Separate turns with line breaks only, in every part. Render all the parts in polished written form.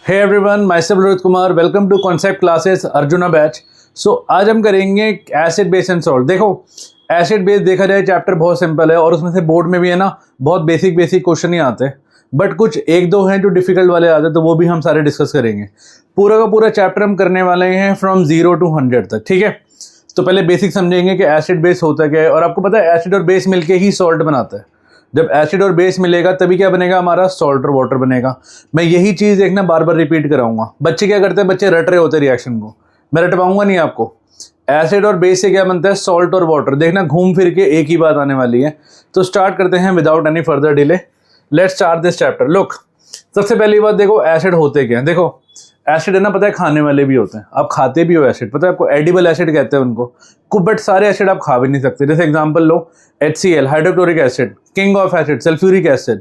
Hey everyone, myself Rohit Kumar, welcome to concept classes Arjuna batch. So आज हम करेंगे acid base and salt. देखो, acid base देखा जाए चैप्टर बहुत सिंपल है और उसमें से बोर्ड में भी है ना बहुत बेसिक क्वेश्चन ही आते हैं, बट कुछ एक दो हैं जो डिफिकल्ट वाले आते हैं, तो वो भी हम सारे डिस्कस करेंगे। पूरा का पूरा चैप्टर हम करने वाले हैं फ्रॉम 0 to 100 तक, ठीक है। तो पहले बेसिक समझेंगे कि एसिड बेस होता क्या है, और आपको पता है एसिड और बेस मिलके ही सॉल्ट बनाता है। जब एसिड और बेस मिलेगा तभी क्या बनेगा, हमारा सॉल्ट और वाटर बनेगा। मैं यही चीज़ देखना बार बार रिपीट कराऊंगा। बच्चे क्या करते हैं, बच्चे रट रहे होते हैं रिएक्शन को, मैं रटवाऊंगा नहीं आपको। एसिड और बेस से क्या बनता है, सॉल्ट और वाटर। देखना घूम फिर के एक ही बात आने वाली है। तो स्टार्ट करते हैं without any further delay. Let's start this chapter. Look, सबसे पहली बात देखो एसिड होते क्या हैं। देखो एसिड है ना, पता है खाने वाले भी होते हैं, आप खाते भी हो एसिड, पता है आपको, एडिबल एसिड कहते हैं उनको। बट सारे एसिड आप खा भी नहीं सकते। जैसे example low, HCl hydrochloric acid, king of acid sulphuric acid,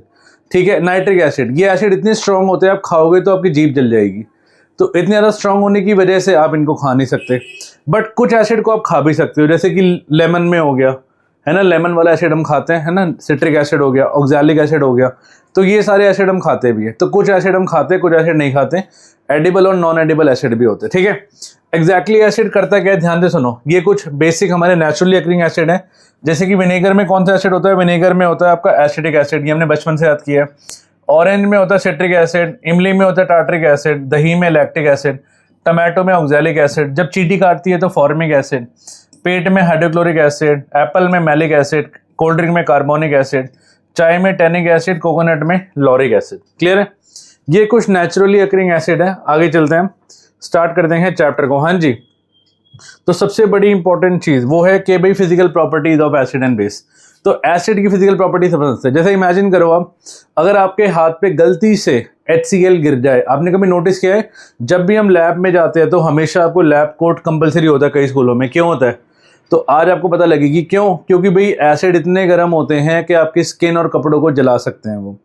ठीक है, नाइट्रिक एसिड। ये एसिड इतने स्ट्रॉन्ग होते हैं आप खाओगे तो आपकी जीभ जल जाएगी। तो इतने ज़्यादा स्ट्रॉन्ग होने की वजह से आप इनको खा नहीं सकते। बट कुछ एसिड को आप खा भी सकते हो, जैसे कि लेमन में हो गया, है ना, लेमन वाला एसिड हम खाते हैं, है ना, सिट्रिक एसिड हो गया, ऑक्सैलिक एसिड हो गया। तो ये सारे एसिड हम खाते भी हैं। तो कुछ एसिड हम खाते हैं, कुछ एसिड नहीं खाते। एडिबल और नॉन एडिबल एसिड भी होते हैं, ठीक है। एग्जैक्टली एसिड करता क्या है, ध्यान से सुनो। ये कुछ बेसिक हमारे नेचुरली अकरिंग एसिड है। जैसे कि विनेगर में कौन सा एसिड होता है, विनेगर में होता है आपका एसिटिक एसिड, ये हमने बचपन से याद किया है। ऑरेंज में होता है सिट्रिक एसिड, इमली में होता है टार्ट्रिक एसिड, दही में लैक्टिक एसिड, टमाटो में ऑक्सैलिक एसिड, जब चींटी काटती है तो फॉर्मिक एसिड, पेट में हाइड्रोक्लोरिक एसिड, एप्पल में मैलिक एसिड, कोल्ड ड्रिंक में कार्बोनिक एसिड, चाय में टैनिक एसिड, कोकोनट में लॉरिक एसिड। क्लियर है, ये कुछ नेचुरली अकरिंग एसिड है। आगे चलते हैं, स्टार्ट करते हैं चैप्टर को। हाँ जी, तो सबसे बड़ी इंपॉर्टेंट चीज वो है कि भाई physical properties of acid and base. तो एसिड की फिजिकल प्रॉपर्टी समझते हैं। जैसे इमेजिन करो आप, अगर आपके हाथ पे गलती से HCl गिर जाए, आपने कभी नोटिस किया है जब भी हम लैब में जाते हैं तो हमेशा आपको लैब कोट कंपलसरी होता है कई स्कूलों में। क्यों होता है, तो आज आपको पता लगेगी क्यों। क्योंकि भाई एसिड इतने गर्म होते हैं कि आपकी स्किन और कपड़ों को जला सकते हैं। वो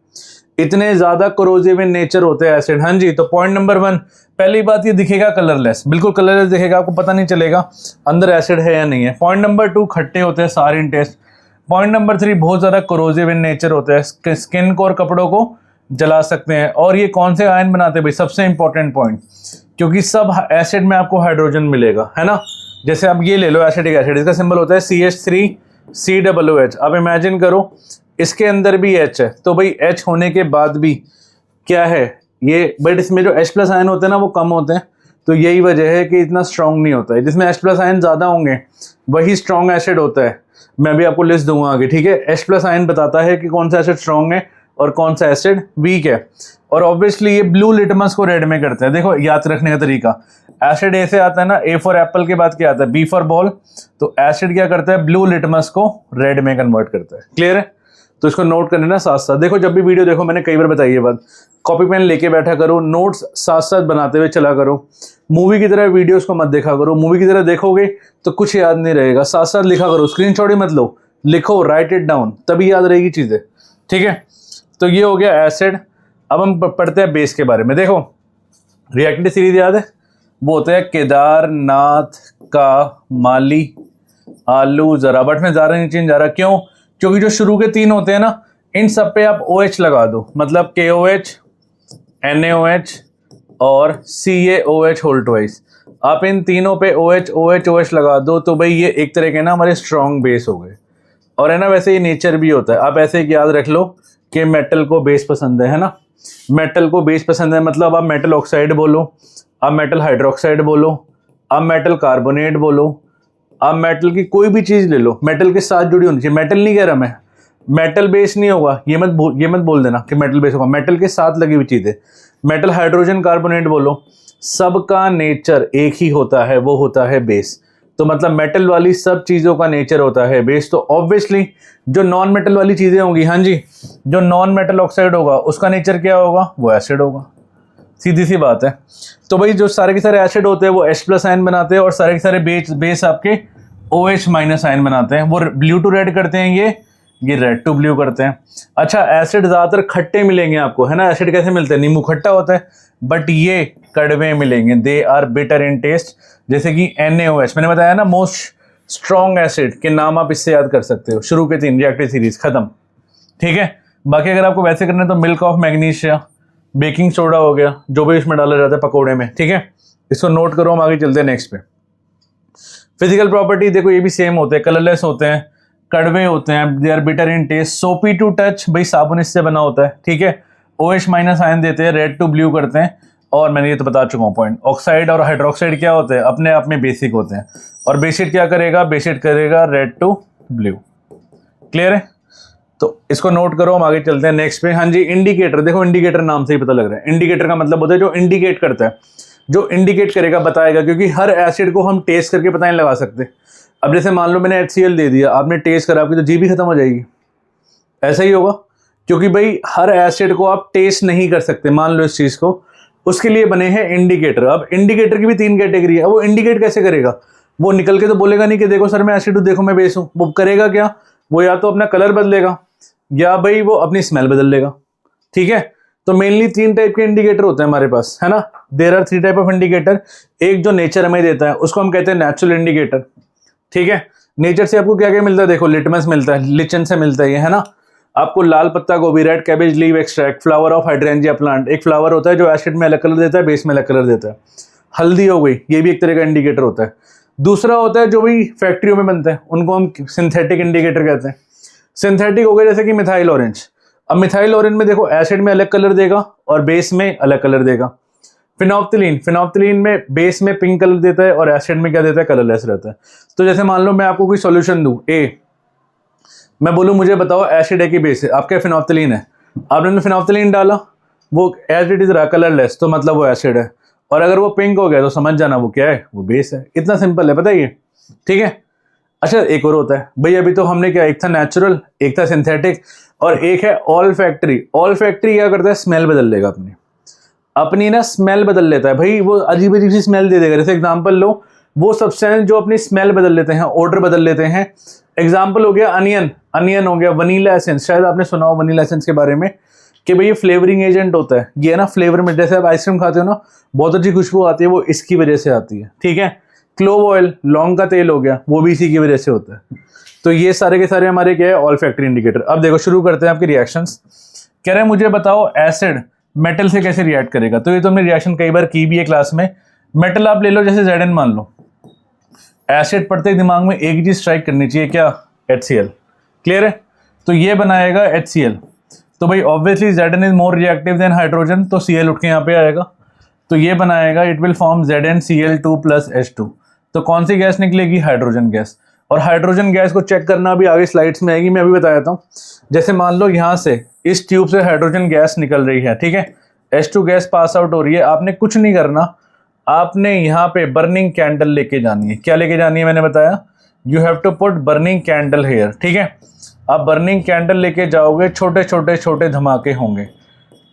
इतने ज्यादा कोरोसिव इन नेचर होते हैं एसिड। हाँ जी, तो पॉइंट नंबर 1, पहली बात ये दिखेगा कलरलेस, बिल्कुल कलरलेस दिखेगा, आपको पता नहीं चलेगा अंदर एसिड है या नहीं है। पॉइंट नंबर 2, खट्टे होते हैं सार इन टेस्ट। पॉइंट नंबर 3, बहुत ज्यादा कोरोसिव इन नेचर होते हैं, स्किन को और कपड़ों को जला सकते हैं। और ये कौन से आयन बनाते हैं भाई, सबसे इंपॉर्टेंट पॉइंट, क्योंकि सब एसिड में आपको हाइड्रोजन मिलेगा, है ना। जैसे आप ये ले लो एसिटिक एसिड, इसका सिंबल होता है CH3COOH। आप इमेजिन करो इसके अंदर भी H है, तो भाई H होने के बाद भी क्या है ये, बट इसमें जो H+ आयन होते हैं ना वो कम होते हैं। तो यही वजह है कि इतना स्ट्रॉन्ग नहीं होता है। जिसमें H+ आयन ज़्यादा होंगे वही स्ट्रॉन्ग एसिड होता है। मैं भी आपको लिस्ट दूंगा आगे, ठीक है। H+ आयन बताता है कि कौन सा एसिड स्ट्रॉन्ग है और कौन सा एसिड वीक है। और ऑब्वियसली ये ब्लू लिटमस को रेड में करता है। देखो याद रखने का तरीका, एसिड ए से आता है ना, A फॉर एप्पल के बाद क्या आता है, B फॉर बॉल। तो एसिड क्या करता है, ब्लू लिटमस को रेड में कन्वर्ट करता है। क्लियर है, तो इसको नोट करने ना साथ साथ। देखो जब भी वीडियो देखो, मैंने कई बार बताई ये बात, कॉपी पेन लेके बैठा करो, नोट्स साथ साथ बनाते हुए चला करो। मूवी की तरह वीडियोस को मत देखा करो, मूवी की तरह देखोगे तो कुछ याद नहीं रहेगा। साथ साथ लिखा करो, स्क्रीनशॉट ही मत लो, लिखो, राइट इट डाउन, तभी याद रहेगी चीजें, ठीक है। तो ये हो गया एसिड। अब हम पढ़ते हैं बेस के बारे में। देखो रिएक्टिव सीरीज याद है, वो होता है केदारनाथ का माली आलू जरा, बट मैं ज़्यादा नहीं चेंज जा रहा। क्यों, क्योंकि जो शुरू के 3 होते हैं ना, इन सब पे आप OH लगा दो, मतलब KOH, NaOH और CaOH होल ट्वाइस। आप इन तीनों पे OH लगा दो, तो भाई ये एक तरह के ना हमारे स्ट्रॉन्ग बेस हो गए। और है ना, वैसे ये नेचर भी होता है। आप ऐसे एक याद रख लो कि मेटल को बेस पसंद है ना, मेटल को बेस पसंद है, मतलब आप मेटल ऑक्साइड बोलो, आप मेटल हाइड्रोक्साइड बोलो, आप मेटल कार्बोनेट बोलो, आप मेटल की कोई भी चीज़ ले लो, मेटल के साथ जुड़ी होनी चाहिए। मेटल नहीं कह रहा मैं, मेटल बेस नहीं होगा, ये मत बोल देना कि मेटल बेस होगा, मेटल के साथ लगी हुई चीज़ है। मेटल हाइड्रोजन कार्बोनेट बोलो, सबका नेचर एक ही होता है, वो होता है बेस। तो मतलब मेटल वाली सब चीज़ों का नेचर होता है बेस। तो ऑब्वियसली जो नॉन मेटल वाली चीज़ें होंगी, हाँ जी, जो नॉन मेटल ऑक्साइड होगा उसका नेचर क्या होगा, वो एसिड होगा, सीधी सी बात है। तो भाई जो सारे के सारे एसिड होते हैं वो H+ आयन बनाते हैं, और सारे के सारे बेस आपके OH- आयन बनाते हैं। वो ब्लू टू रेड करते हैं, ये रेड टू ब्लू करते हैं। अच्छा, एसिड ज़्यादातर खट्टे मिलेंगे आपको, है ना। एसिड कैसे मिलते हैं, नींबू खट्टा होता है, बट ये कड़वे मिलेंगे, they are bitter in taste. जैसे कि NaOH मैंने बताया ना, मोस्ट स्ट्रॉन्ग एसिड के नाम आप इससे याद कर सकते हो। शुरू के 3 रिएक्टिव सीरीज खत्म, ठीक है। बाकी अगर आपको वैसे करना है तो milk of magnesia, baking soda हो गया, जो भी इसमें डाला जाता है पकोड़े में, ठीक है। इसको नोट करो, हम आगे चलते हैं नेक्स्ट पे। फिजिकल प्रॉपर्टी देखो ये भी सेम होते हैं, कलरलेस होते हैं, कड़वे होते हैं, they are bitter in taste, soapy to touch, भाई साबुन इससे बना होता है, ठीक है। OH माइनस आयन देते हैं, रेड टू ब्लू करते हैं, और मैंने ये तो बता चुका हूँ पॉइंट। ऑक्साइड और हाइड्रोक्साइड क्या होते हैं, अपने आप में बेसिक होते हैं, और बेसिड क्या करेगा, बेसिड करेगा रेड टू ब्लू। क्लियर है, तो इसको नोट करो, हम आगे चलते हैं नेक्स्ट पे। हाँ जी, इंडिकेटर देखो, इंडिकेटर नाम से ही पता लग रहा है, इंडिकेटर का मतलब होता है जो इंडिकेट करता है, जो इंडिकेट करेगा, बताएगा, क्योंकि हर एसिड को हम टेस्ट करके पता नहीं लगा सकते। अब जैसे मान लो मैंने HCl दे दिया, आपने टेस्ट करा, आपकी तो जीभ ही खत्म हो जाएगी, ऐसा ही होगा, क्योंकि भाई हर एसिड को आप टेस्ट नहीं कर सकते, मान लो इस चीज को, उसके लिए बने हैं इंडिकेटर। अब इंडिकेटर की भी 3 कैटेगरी है, वो इंडिकेट कैसे करेगा, वो निकल के तो बोलेगा नहीं कि देखो सर मैं एसिड हूं, देखो मैं बेस हूं, वो करेगा क्या, वो या तो अपना कलर बदलेगा या भाई वो अपनी स्मेल बदल लेगा, ठीक है। तो मेनली 3 टाइप के इंडिकेटर होते हैं हमारे पास, है ना, there are 3 type of indicator. एक जो नेचर हमें देता है उसको हम कहते हैं नेचुरल इंडिकेटर, ठीक है। नेचर से आपको क्या क्या मिलता है, देखो लिटमस मिलता है, लिचन से मिलता है ये, है ना। आपको लाल पत्ता गोभी, red cabbage leave extract, flower of hydrangea plant, एक फ्लावर होता है जो एसिड में अलग कलर देता है, बेस में अलग कलर देता है। हल्दी हो गई, ये भी एक तरह का इंडिकेटर होता है। दूसरा होता है जो भी फैक्ट्रियों में बनते हैं, उनको हम सिंथेटिक इंडिकेटर कहते हैं। सिंथेटिक हो गया जैसे कि मिथाइल ऑरेंज। अब मिथाइल ऑरेंज में देखो एसिड में अलग कलर देगा और बेस में अलग कलर देगा। फिनोप्थिलीन, फिनोप्थिलीन में बेस में पिंक कलर देता है और एसिड में क्या देता है, कलरलेस रहता है। तो जैसे मान लो मैं आपको कोई सॉल्यूशन दूं A, मैं बोलूं मुझे बताओ एसिड है कि बेस है, आपका फिनोप्थिलीन है, आपने फिनोप्थिलीन डाला, वो एज इट इज रहा कलरलेस, तो मतलब वो एसिड है, और अगर वो पिंक हो गया तो समझ जाना वो क्या है, वो बेस है। इतना सिंपल है, पता है ये, ठीक है। अच्छा एक और होता है भाई, अभी तो हमने क्या, एक था नेचुरल, एक था सिंथेटिक, और एक है ऑल फैक्ट्री। ऑल फैक्ट्री क्या करता है, स्मेल बदल लेगा अपनी ना स्मेल बदल लेता है भाई, वो अजीब अजीब सी स्मेल दे देगा। जैसे एग्जांपल लो, वो सब्सटेंस जो अपनी स्मेल बदल लेते हैं, ऑर्डर बदल लेते हैं। एग्जांपल हो गया अनियन, अनियन हो गया वनीला एसेंस, शायद आपने सुना हो वनीला एसेंस के बारे में कि भाई ये फ्लेवरिंग एजेंट होता है, ये ना फ्लेवर में, जैसे आप आइसक्रीम खाते हो ना बहुत अच्छी खुशबू आती है, वो इसकी वजह से आती है, ठीक है। क्लोव ऑयल, लौंग का तेल हो गया, वो भी इसी की वजह से होता है। तो ये सारे के सारे हमारे क्या है, ऑल फैक्ट्री इंडिकेटर। अब देखो शुरू करते हैं आपके रिएक्शंस। कह रहे हैं मुझे बताओ एसिड मेटल से कैसे रिएक्ट करेगा। तो ये तो हमने रिएक्शन कई बार की भी है क्लास में। मेटल आप ले लो, जैसे Zn मान लो, एसिड पढ़ते ही दिमाग में एक ही चीज स्ट्राइक करनी चाहिए, क्या, HCl। क्लियर है, तो ये बनाएगा HCl। तो भाई obviously Zn is more reactive than hydrogen, तो Cl उठ के यहाँ पे आएगा, तो ये बनाएगा, it will form ZnCl2 plus H2। तो कौन सी गैस निकलेगी, हाइड्रोजन गैस। और हाइड्रोजन गैस को चेक करना भी आगे स्लाइड्स में आएगी, मैं अभी बता देता हूँ। जैसे मान लो यहाँ से इस ट्यूब से हाइड्रोजन गैस निकल रही है, ठीक है, H2 गैस पास आउट हो रही है, आपने कुछ नहीं करना, आपने यहाँ पे बर्निंग कैंडल लेके जानी है। क्या लेके जानी है, मैंने बताया, you have to put burning candle here, ठीक है। आप बर्निंग कैंडल लेके जाओगे, छोटे छोटे छोटे धमाके होंगे,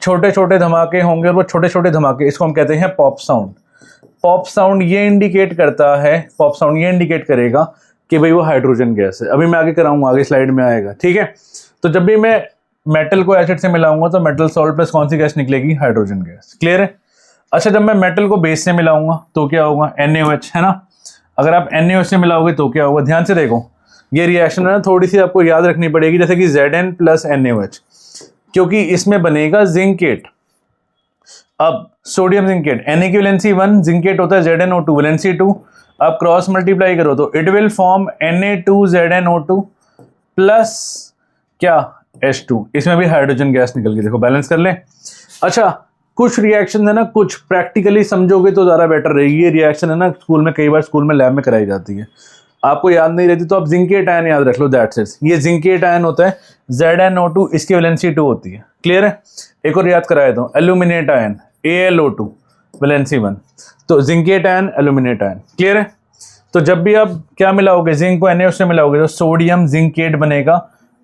छोटे छोटे धमाके होंगे, और वो छोटे छोटे धमाके, इसको हम कहते हैं पॉप साउंड। पॉप साउंड ये इंडिकेट करता है, पॉप साउंड ये इंडिकेट करेगा कि भाई वो हाइड्रोजन गैस है। अभी मैं आगे कराऊंगा, आगे स्लाइड में आएगा, ठीक है। तो जब भी मैं मेटल को एसिड से मिलाऊंगा तो मेटल सॉल्ट प्लस कौन सी गैस निकलेगी, हाइड्रोजन गैस। क्लियर है। अच्छा जब मैं मेटल को बेस से मिलाऊंगा तो क्या होगा, NaOH, है ना। अगर आप NaOH से मिलाओगे तो क्या होगा, ध्यान से देखो, ये रिएक्शन है ना थोड़ी सी आपको याद रखनी पड़ेगी, जैसे कि Zn प्लस NaOH, क्योंकि इसमें बनेगा जिंकेट। अब सोडियम जिंकेट, Na की वैलेंसी 1, जिंकेट होता है ZnO2 वैलेंसी 2, आप क्रॉस मल्टीप्लाई करो तो it will form Na2ZnO2 plus क्या, H2। इसमें भी हाइड्रोजन गैस निकल गई, देखो बैलेंस कर ले। अच्छा कुछ रिएक्शन है ना, कुछ प्रैक्टिकली समझोगे तो ज़्यादा बेटर रहेगी। ये रिएक्शन है ना स्कूल में, कई बार स्कूल में लैब में कराई जाती है, आपको याद नहीं रहती तो आप जिंकेट आयन याद रख लो, दैट्स इट। ये जिंकेट आयन होता है, ZnO2, इसकी वैलेंसी 2 होती है। क्लियर है। एक और याद कराया था, एल्यूमिनेट आयन, AlO2 वैलेंसी 1, तो zincate ion, aluminate ion. Clear है। तो जब भी आप क्या मिलाओगे, जिंक को NaOH से मिलाओगे तो सोडियम जिंकेट बनेगा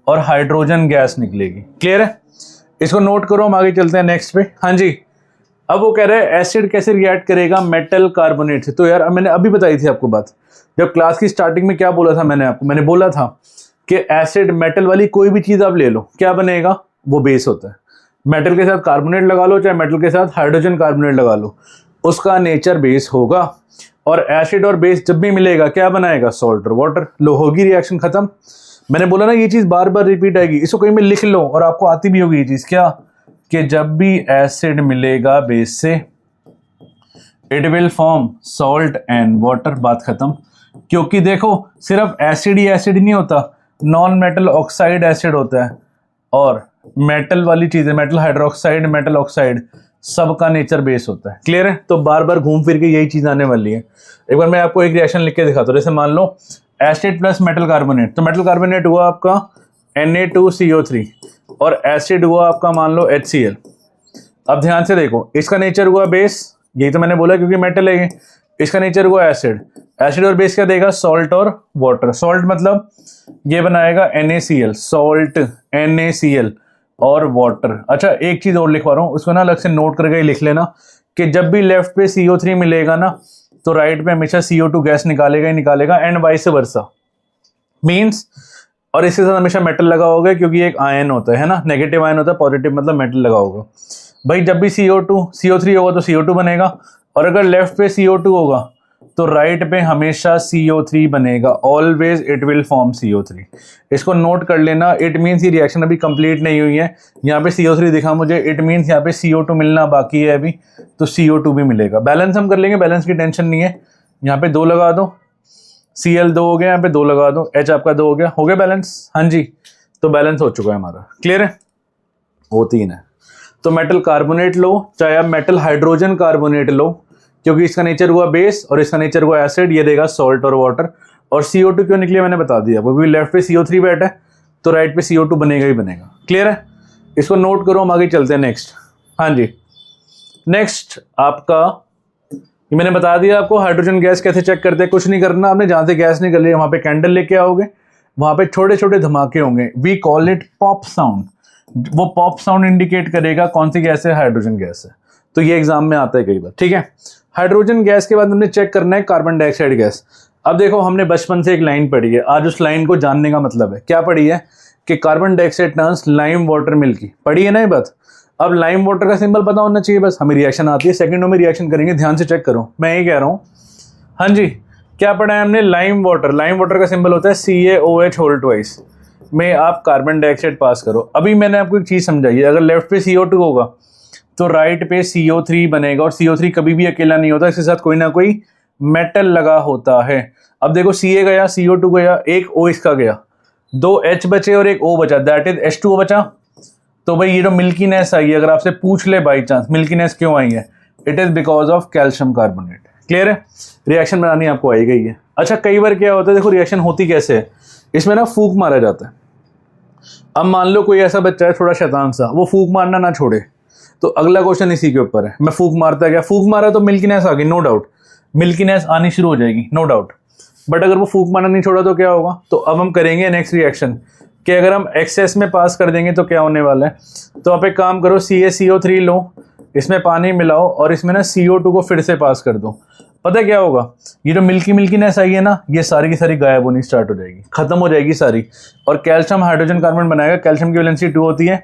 और हाइड्रोजन गैस निकलेगी। क्लियर है। इसको नोट करो, हम आगे चलते हैं नेक्स्ट पे। हाँ जी, अब वो कह रहे हैं एसिड कैसे रिएक्ट करेगा मेटल कार्बोनेट से। तो यार मैंने अभी बताई थी आपको बात, जब क्लास की स्टार्टिंग में क्या बोला था मैंने आपको, मैंने बोला था कि एसिड मेटल वाली कोई भी चीज़ आप ले लो, क्या बनेगा, वो बेस होता है। मेटल के साथ कार्बोनेट लगा लो, चाहे मेटल के साथ हाइड्रोजन कार्बोनेट लगा लो, उसका नेचर बेस होगा। और एसिड और बेस जब भी मिलेगा क्या बनाएगा, सॉल्ट और वाटर। लो होगी रिएक्शन खत्म। मैंने बोला ना ये चीज़ बार बार रिपीट आएगी, इसको कहीं में लिख लो और आपको आती भी होगी ये चीज़, क्या कि जब भी एसिड मिलेगा बेस से it will form salt and water, बात खत्म। क्योंकि देखो सिर्फ एसिड ही एसिड नहीं होता, नॉन मेटल ऑक्साइड एसिड होता है और मेटल वाली चीजें, मेटल हाइड्रोक्साइड, मेटल ऑक्साइड, सबका नेचर बेस होता है। क्लियर है? तो बार बार घूम फिर के यही चीज आने वाली है। एक बार मैं आपको एक रिएक्शन लिख के दिखाता हूँ। जैसे मान लो एसिड प्लस मेटल कार्बोनेट, तो मेटल कार्बोनेट हुआ आपका Na2CO3 और एसिड हुआ आपका मान लो HCl। अब ध्यान से देखो, इसका नेचर हुआ बेस, यही तो मैंने बोला क्योंकि मेटल है। इसका नेचर हुआ एसिड, एसिड और बेस क्या देगा? सॉल्ट और वाटर। सॉल्ट मतलब ये बनाएगा NaCl, सॉल्ट NaCl और वाटर। अच्छा एक चीज और लिखवा रहा हूँ, उसको ना अलग से नोट करके लिख लेना कि जब भी लेफ्ट पे CO3 मिलेगा ना तो राइट पे हमेशा CO2 गैस निकालेगा ही निकालेगा, एंड वाइस वर्सा मीन्स। और इसके साथ हमेशा मेटल लगा होगा क्योंकि एक आयन होता है ना, नेगेटिव आयन होता है, पॉजिटिव मतलब मेटल लगा होगा। भाई जब भी CO3 होगा तो CO2 बनेगा, और अगर लेफ्ट पे CO2 होगा तो राइट पे हमेशा CO3 बनेगा। Always it will form CO3। इसको नोट कर लेना। इट मीन्स ये रिएक्शन अभी कंप्लीट नहीं हुई है। यहाँ पे CO3 दिखा मुझे, इट मीन्स यहाँ पे CO2 मिलना बाकी है अभी, तो CO2 भी मिलेगा। बैलेंस हम कर लेंगे, बैलेंस की टेंशन नहीं है। यहाँ पे 2 लगा दो, Cl 2 हो गया, यहाँ पे 2 लगा दो, H आपका 2 हो गया बैलेंस। हाँ जी, तो बैलेंस हो चुका है हमारा। क्लियर है? वो 3 है। तो मेटल कार्बोनेट लो, चाहे आप मेटल हाइड्रोजन कार्बोनेट लो, क्योंकि इसका नेचर हुआ बेस और इसका नेचर हुआ एसिड, ये देगा सॉल्ट और वाटर। और CO2 क्यों निकले मैंने बता दिया, क्योंकि लेफ्ट पे CO3 बैठा है तो राइट पे CO2 बनेगा ही बनेगा। क्लियर है? इसको नोट करो, हम आगे चलते हैं नेक्स्ट। हाँ जी, नेक्स्ट आपका ये मैंने बता दिया आपको हाइड्रोजन गैस कैसे चेक करते हैं। कुछ नहीं करना आपने, जहां से गैस निकल रही है वहां पे कैंडल लेके आओगे, वहां पे छोटे छोटे धमाके होंगे, we call it pop sound. वो पॉप साउंड इंडिकेट करेगा कौन सी गैस है, हाइड्रोजन गैस है। तो ये एग्जाम में आता है कई बार। ठीक है, हाइड्रोजन गैस के बाद हमने चेक करना है कार्बन डाइऑक्साइड गैस। अब देखो हमने बचपन से एक लाइन पढ़ी है, आज उस लाइन को जानने का मतलब है। क्या पढ़ी है? कि carbon dioxide turns lime water milky. पढ़ी है ना ये बात? अब लाइम वाटर का सिंबल पता होना चाहिए, बस हमें रिएक्शन आती है, सेकंडों में रिएक्शन करेंगे, ध्यान से चेक करो, मैं ये कह रहा हूँ। हाँ जी, क्या पढ़ा है हमने? Lime water. लाइम वाटर का सिंबल होता है CaOH होल ट्वाइस में आप कार्बन डाइऑक्साइड पास करो। अभी मैंने आपको एक चीज समझाई है, अगर लेफ्ट पे CO2 होगा तो राइट पे CO3 बनेगा, और CO3 कभी भी अकेला नहीं होता, इसके साथ कोई ना कोई मेटल लगा होता है। अब देखो Ca गया, CO2 गया, एक O इसका गया, 2 H बचे और एक O बचा, दैट इज H2O बचा। तो भाई ये जो मिल्कीनेस आई है, अगर आपसे पूछ ले बाई चांस मिल्कीनेस क्यों आई है, it is because of calcium carbonate. Clear है? रिएक्शन बनानी आपको आई गई है। अच्छा कई बार क्या होता है, देखो रिएक्शन होती कैसे है, इसमें ना फूंक मारा जाता है। अब मान लो कोई ऐसा बच्चा है थोड़ा शैतान सा, वो फूंक मारना ना छोड़े, तो अगला क्वेश्चन इसी के ऊपर है। मैं फूंक मारता गया, फूंक मारा तो मिल्कीनेस आ गई, नो डाउट, मिल्कीनेस आनी शुरू हो जाएगी, नो डाउट। बट अगर वो फूंक मारना नहीं छोड़ा तो क्या होगा? तो अब हम करेंगे नेक्स्ट रिएक्शन कि अगर हम एक्सेस में पास कर देंगे तो क्या होने वाला है। तो आप एक काम करो, CaCO3 लो, इसमें पानी मिलाओ और इसमें ना CO2 को फिर से पास कर दो। पता है क्या होगा? ये जो मिल्कीनेस आई है ना, ये सारी की सारी गायब होनी स्टार्ट हो जाएगी, खत्म हो जाएगी सारी। और कैल्शियम हाइड्रोजन कार्बन बनाएगा, कैल्शियम की वैलेंसी 2 होती है,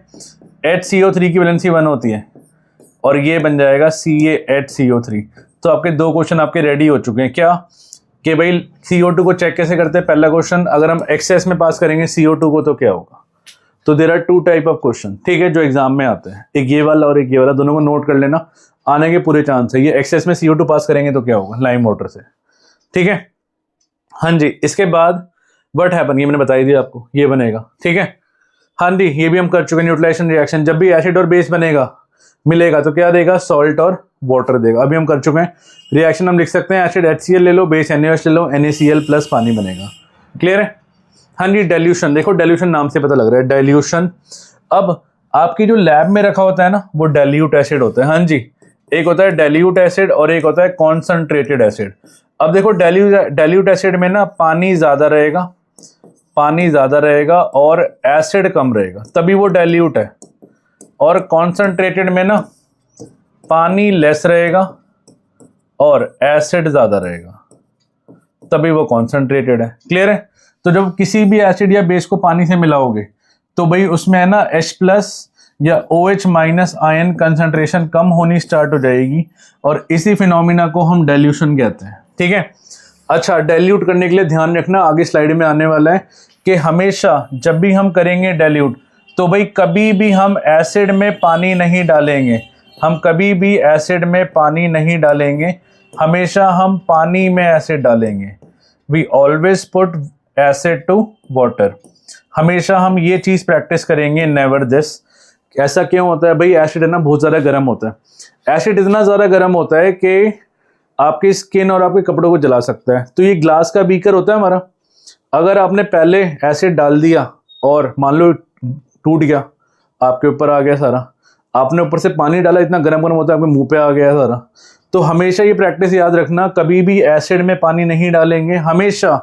HCO3 की वैलेंसी 1 होती है, और ये बन जाएगा CaHCO3। तो आपके 2 क्वेश्चन आपके रेडी हो चुके हैं। क्या कि भाई CO2 को चेक कैसे करते हैं? पहला क्वेश्चन, अगर हम एक्सेस में पास करेंगे CO2 को तो क्या होगा? तो there are 2 type of question, ठीक है, जो एग्जाम में आते हैं, एक ये वाला और एक ये वाला, दोनों को नोट कर लेना, आने के पूरे चांस है। ये एक्सेस में CO2 पास करेंगे तो क्या होगा? लाइम वाटर से। ठीक है, हाँ जी। इसके बाद व्हाट हैपन, ये मैंने बता ही दिया आपको, ये बनेगा। ठीक है, हाँ जी, ये भी हम कर चुके हैं। न्यूट्रलाइजेशन रिएक्शन, जब भी एसिड और बेस बनेगा मिलेगा तो क्या देगा? सॉल्ट और वाटर देगा। अभी हम कर चुके हैं। रिएक्शन हम लिख सकते हैं, एसिड HCl ले लो, बेस NaOH ले लो, NaCl प्लस पानी बनेगा। क्लियर है? हाँ जी। डाइल्यूशन, देखो डाइल्यूशन नाम से पता लग रहा है, डाइल्यूशन। अब आपकी जो लैब में रखा होता है ना, वो डाइल्यूट एसिड होता है। हाँ जी, एक होता है डाइल्यूट एसिड और एक होता है कॉन्सनट्रेटेड एसिड। अब देखो डाइल्यूट एसिड में ना पानी ज्यादा रहेगा, पानी ज्यादा रहेगा और एसिड कम रहेगा, तभी वो डाइल्यूट है। और कॉन्सनट्रेटेड में ना पानी लेस रहेगा और एसिड ज्यादा रहेगा, तभी वो कॉन्सनट्रेटेड है। क्लियर है? तो जब किसी भी एसिड या बेस को पानी से मिलाओगे तो भाई उसमें है ना H+ या OH- आयन कंसंट्रेशन कम होनी स्टार्ट हो जाएगी, और इसी फिनोमिना को हम डाइल्यूशन कहते हैं। ठीक है, अच्छा, डाइल्यूट करने के लिए ध्यान रखना, आगे स्लाइड में आने वाला है कि हमेशा जब भी हम करेंगे डाइल्यूट तो भाई कभी भी हम एसिड में पानी नहीं डालेंगे, हम कभी भी एसिड में पानी नहीं डालेंगे, हमेशा हम पानी में एसिड डालेंगे। We always put acid to water. हमेशा हम ये चीज़ प्रैक्टिस करेंगे, नेवर दिस। ऐसा क्यों होता है भाई? एसिड है ना बहुत ज़्यादा गर्म होता है। एसिड इतना ज़्यादा गर्म होता है कि आपकी स्किन और आपके कपड़ों को जला सकता है। तो ये ग्लास का बीकर होता है हमारा, अगर आपने पहले एसिड डाल दिया और मान लो टूट गया, आपके ऊपर आ गया सारा, आपने ऊपर से पानी डाला, इतना गर्म गर्म होता है, आपके मुंह पे आ गया सारा। तो हमेशा ये प्रैक्टिस याद रखना, कभी भी एसिड में पानी नहीं डालेंगे, हमेशा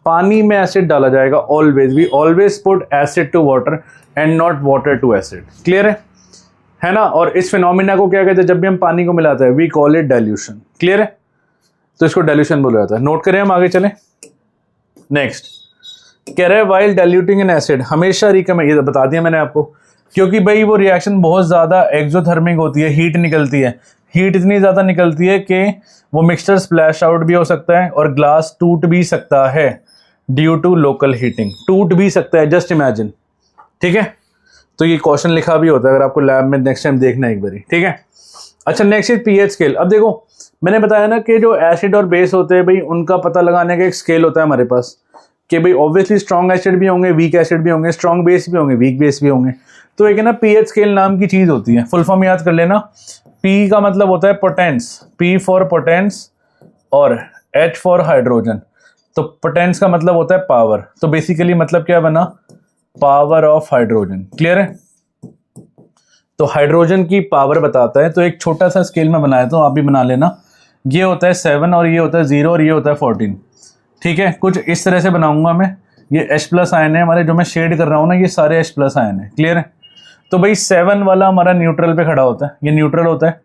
पानी में एसिड डाला जाएगा। Always, we always put acid to water and not water to acid. Clear है ना? और इस फिनोमिना को क्या कहते हैं? जब भी हम पानी को मिलाते हैं, we call it dilution. Clear है? तो इसको डाइल्यूशन बोला जाता है। नोट करें, हम आगे चलें। नेक्स्ट कह रहे हैं वाइल डाइल्यूटिंग इन एसिड, हमेशा रिकमेंड, ये बता दिया मैंने आपको, क्योंकि भाई वो रिएक्शन बहुत ज़्यादा एक्सोथर्मिक होती है, हीट निकलती है, हीट इतनी ज़्यादा निकलती है कि वो मिक्सचर स्प्लैश आउट भी हो सकता है और ग्लास टूट भी सकता है ड्यू टू लोकल हीटिंग। टूट भी सकता है, जस्ट इमेजिन। ठीक है? तो ये क्वेश्चन लिखा भी होता है, अगर आपको लैब में नेक्स्ट टाइम देखना है एक बारी। ठीक है? अच्छा, नेक्स्ट इज पीएच स्केल। अब देखो, मैंने बताया ना कि जो एसिड और बेस होते हैं भाई, उनका पता लगाने का एक स्केल होता है हमारे पास, कि भाई ऑब्वियसली स्ट्रॉन्ग एसिड भी होंगे, वीक एसिड भी होंगे, स्ट्रॉन्ग बेस भी होंगे, वीक बेस भी होंगे। तो एक है ना पीएच स्केल नाम की चीज़ होती है, फुल फॉर्म याद कर लेना। पी का मतलब होता है पोटेंस, पी फॉर पोटेंस, और एच फॉर हाइड्रोजन। तो पोटेंस का मतलब होता है पावर, तो बेसिकली मतलब क्या बना? Power of hydrogen. क्लियर है? तो हाइड्रोजन की पावर बताता है। तो एक छोटा सा स्केल में बनाया, तो आप भी बना लेना। ये होता है 7 और ये होता है 0 और ये होता है 14। ठीक है? कुछ इस तरह से बनाऊंगा मैं। ये H+ आयन है हमारे, जो मैं शेड कर रहा हूँ ना, ये सारे H+ आयन है। क्लियर है? तो भाई 7 वाला हमारा न्यूट्रल पे खड़ा होता है, ये न्यूट्रल होता है।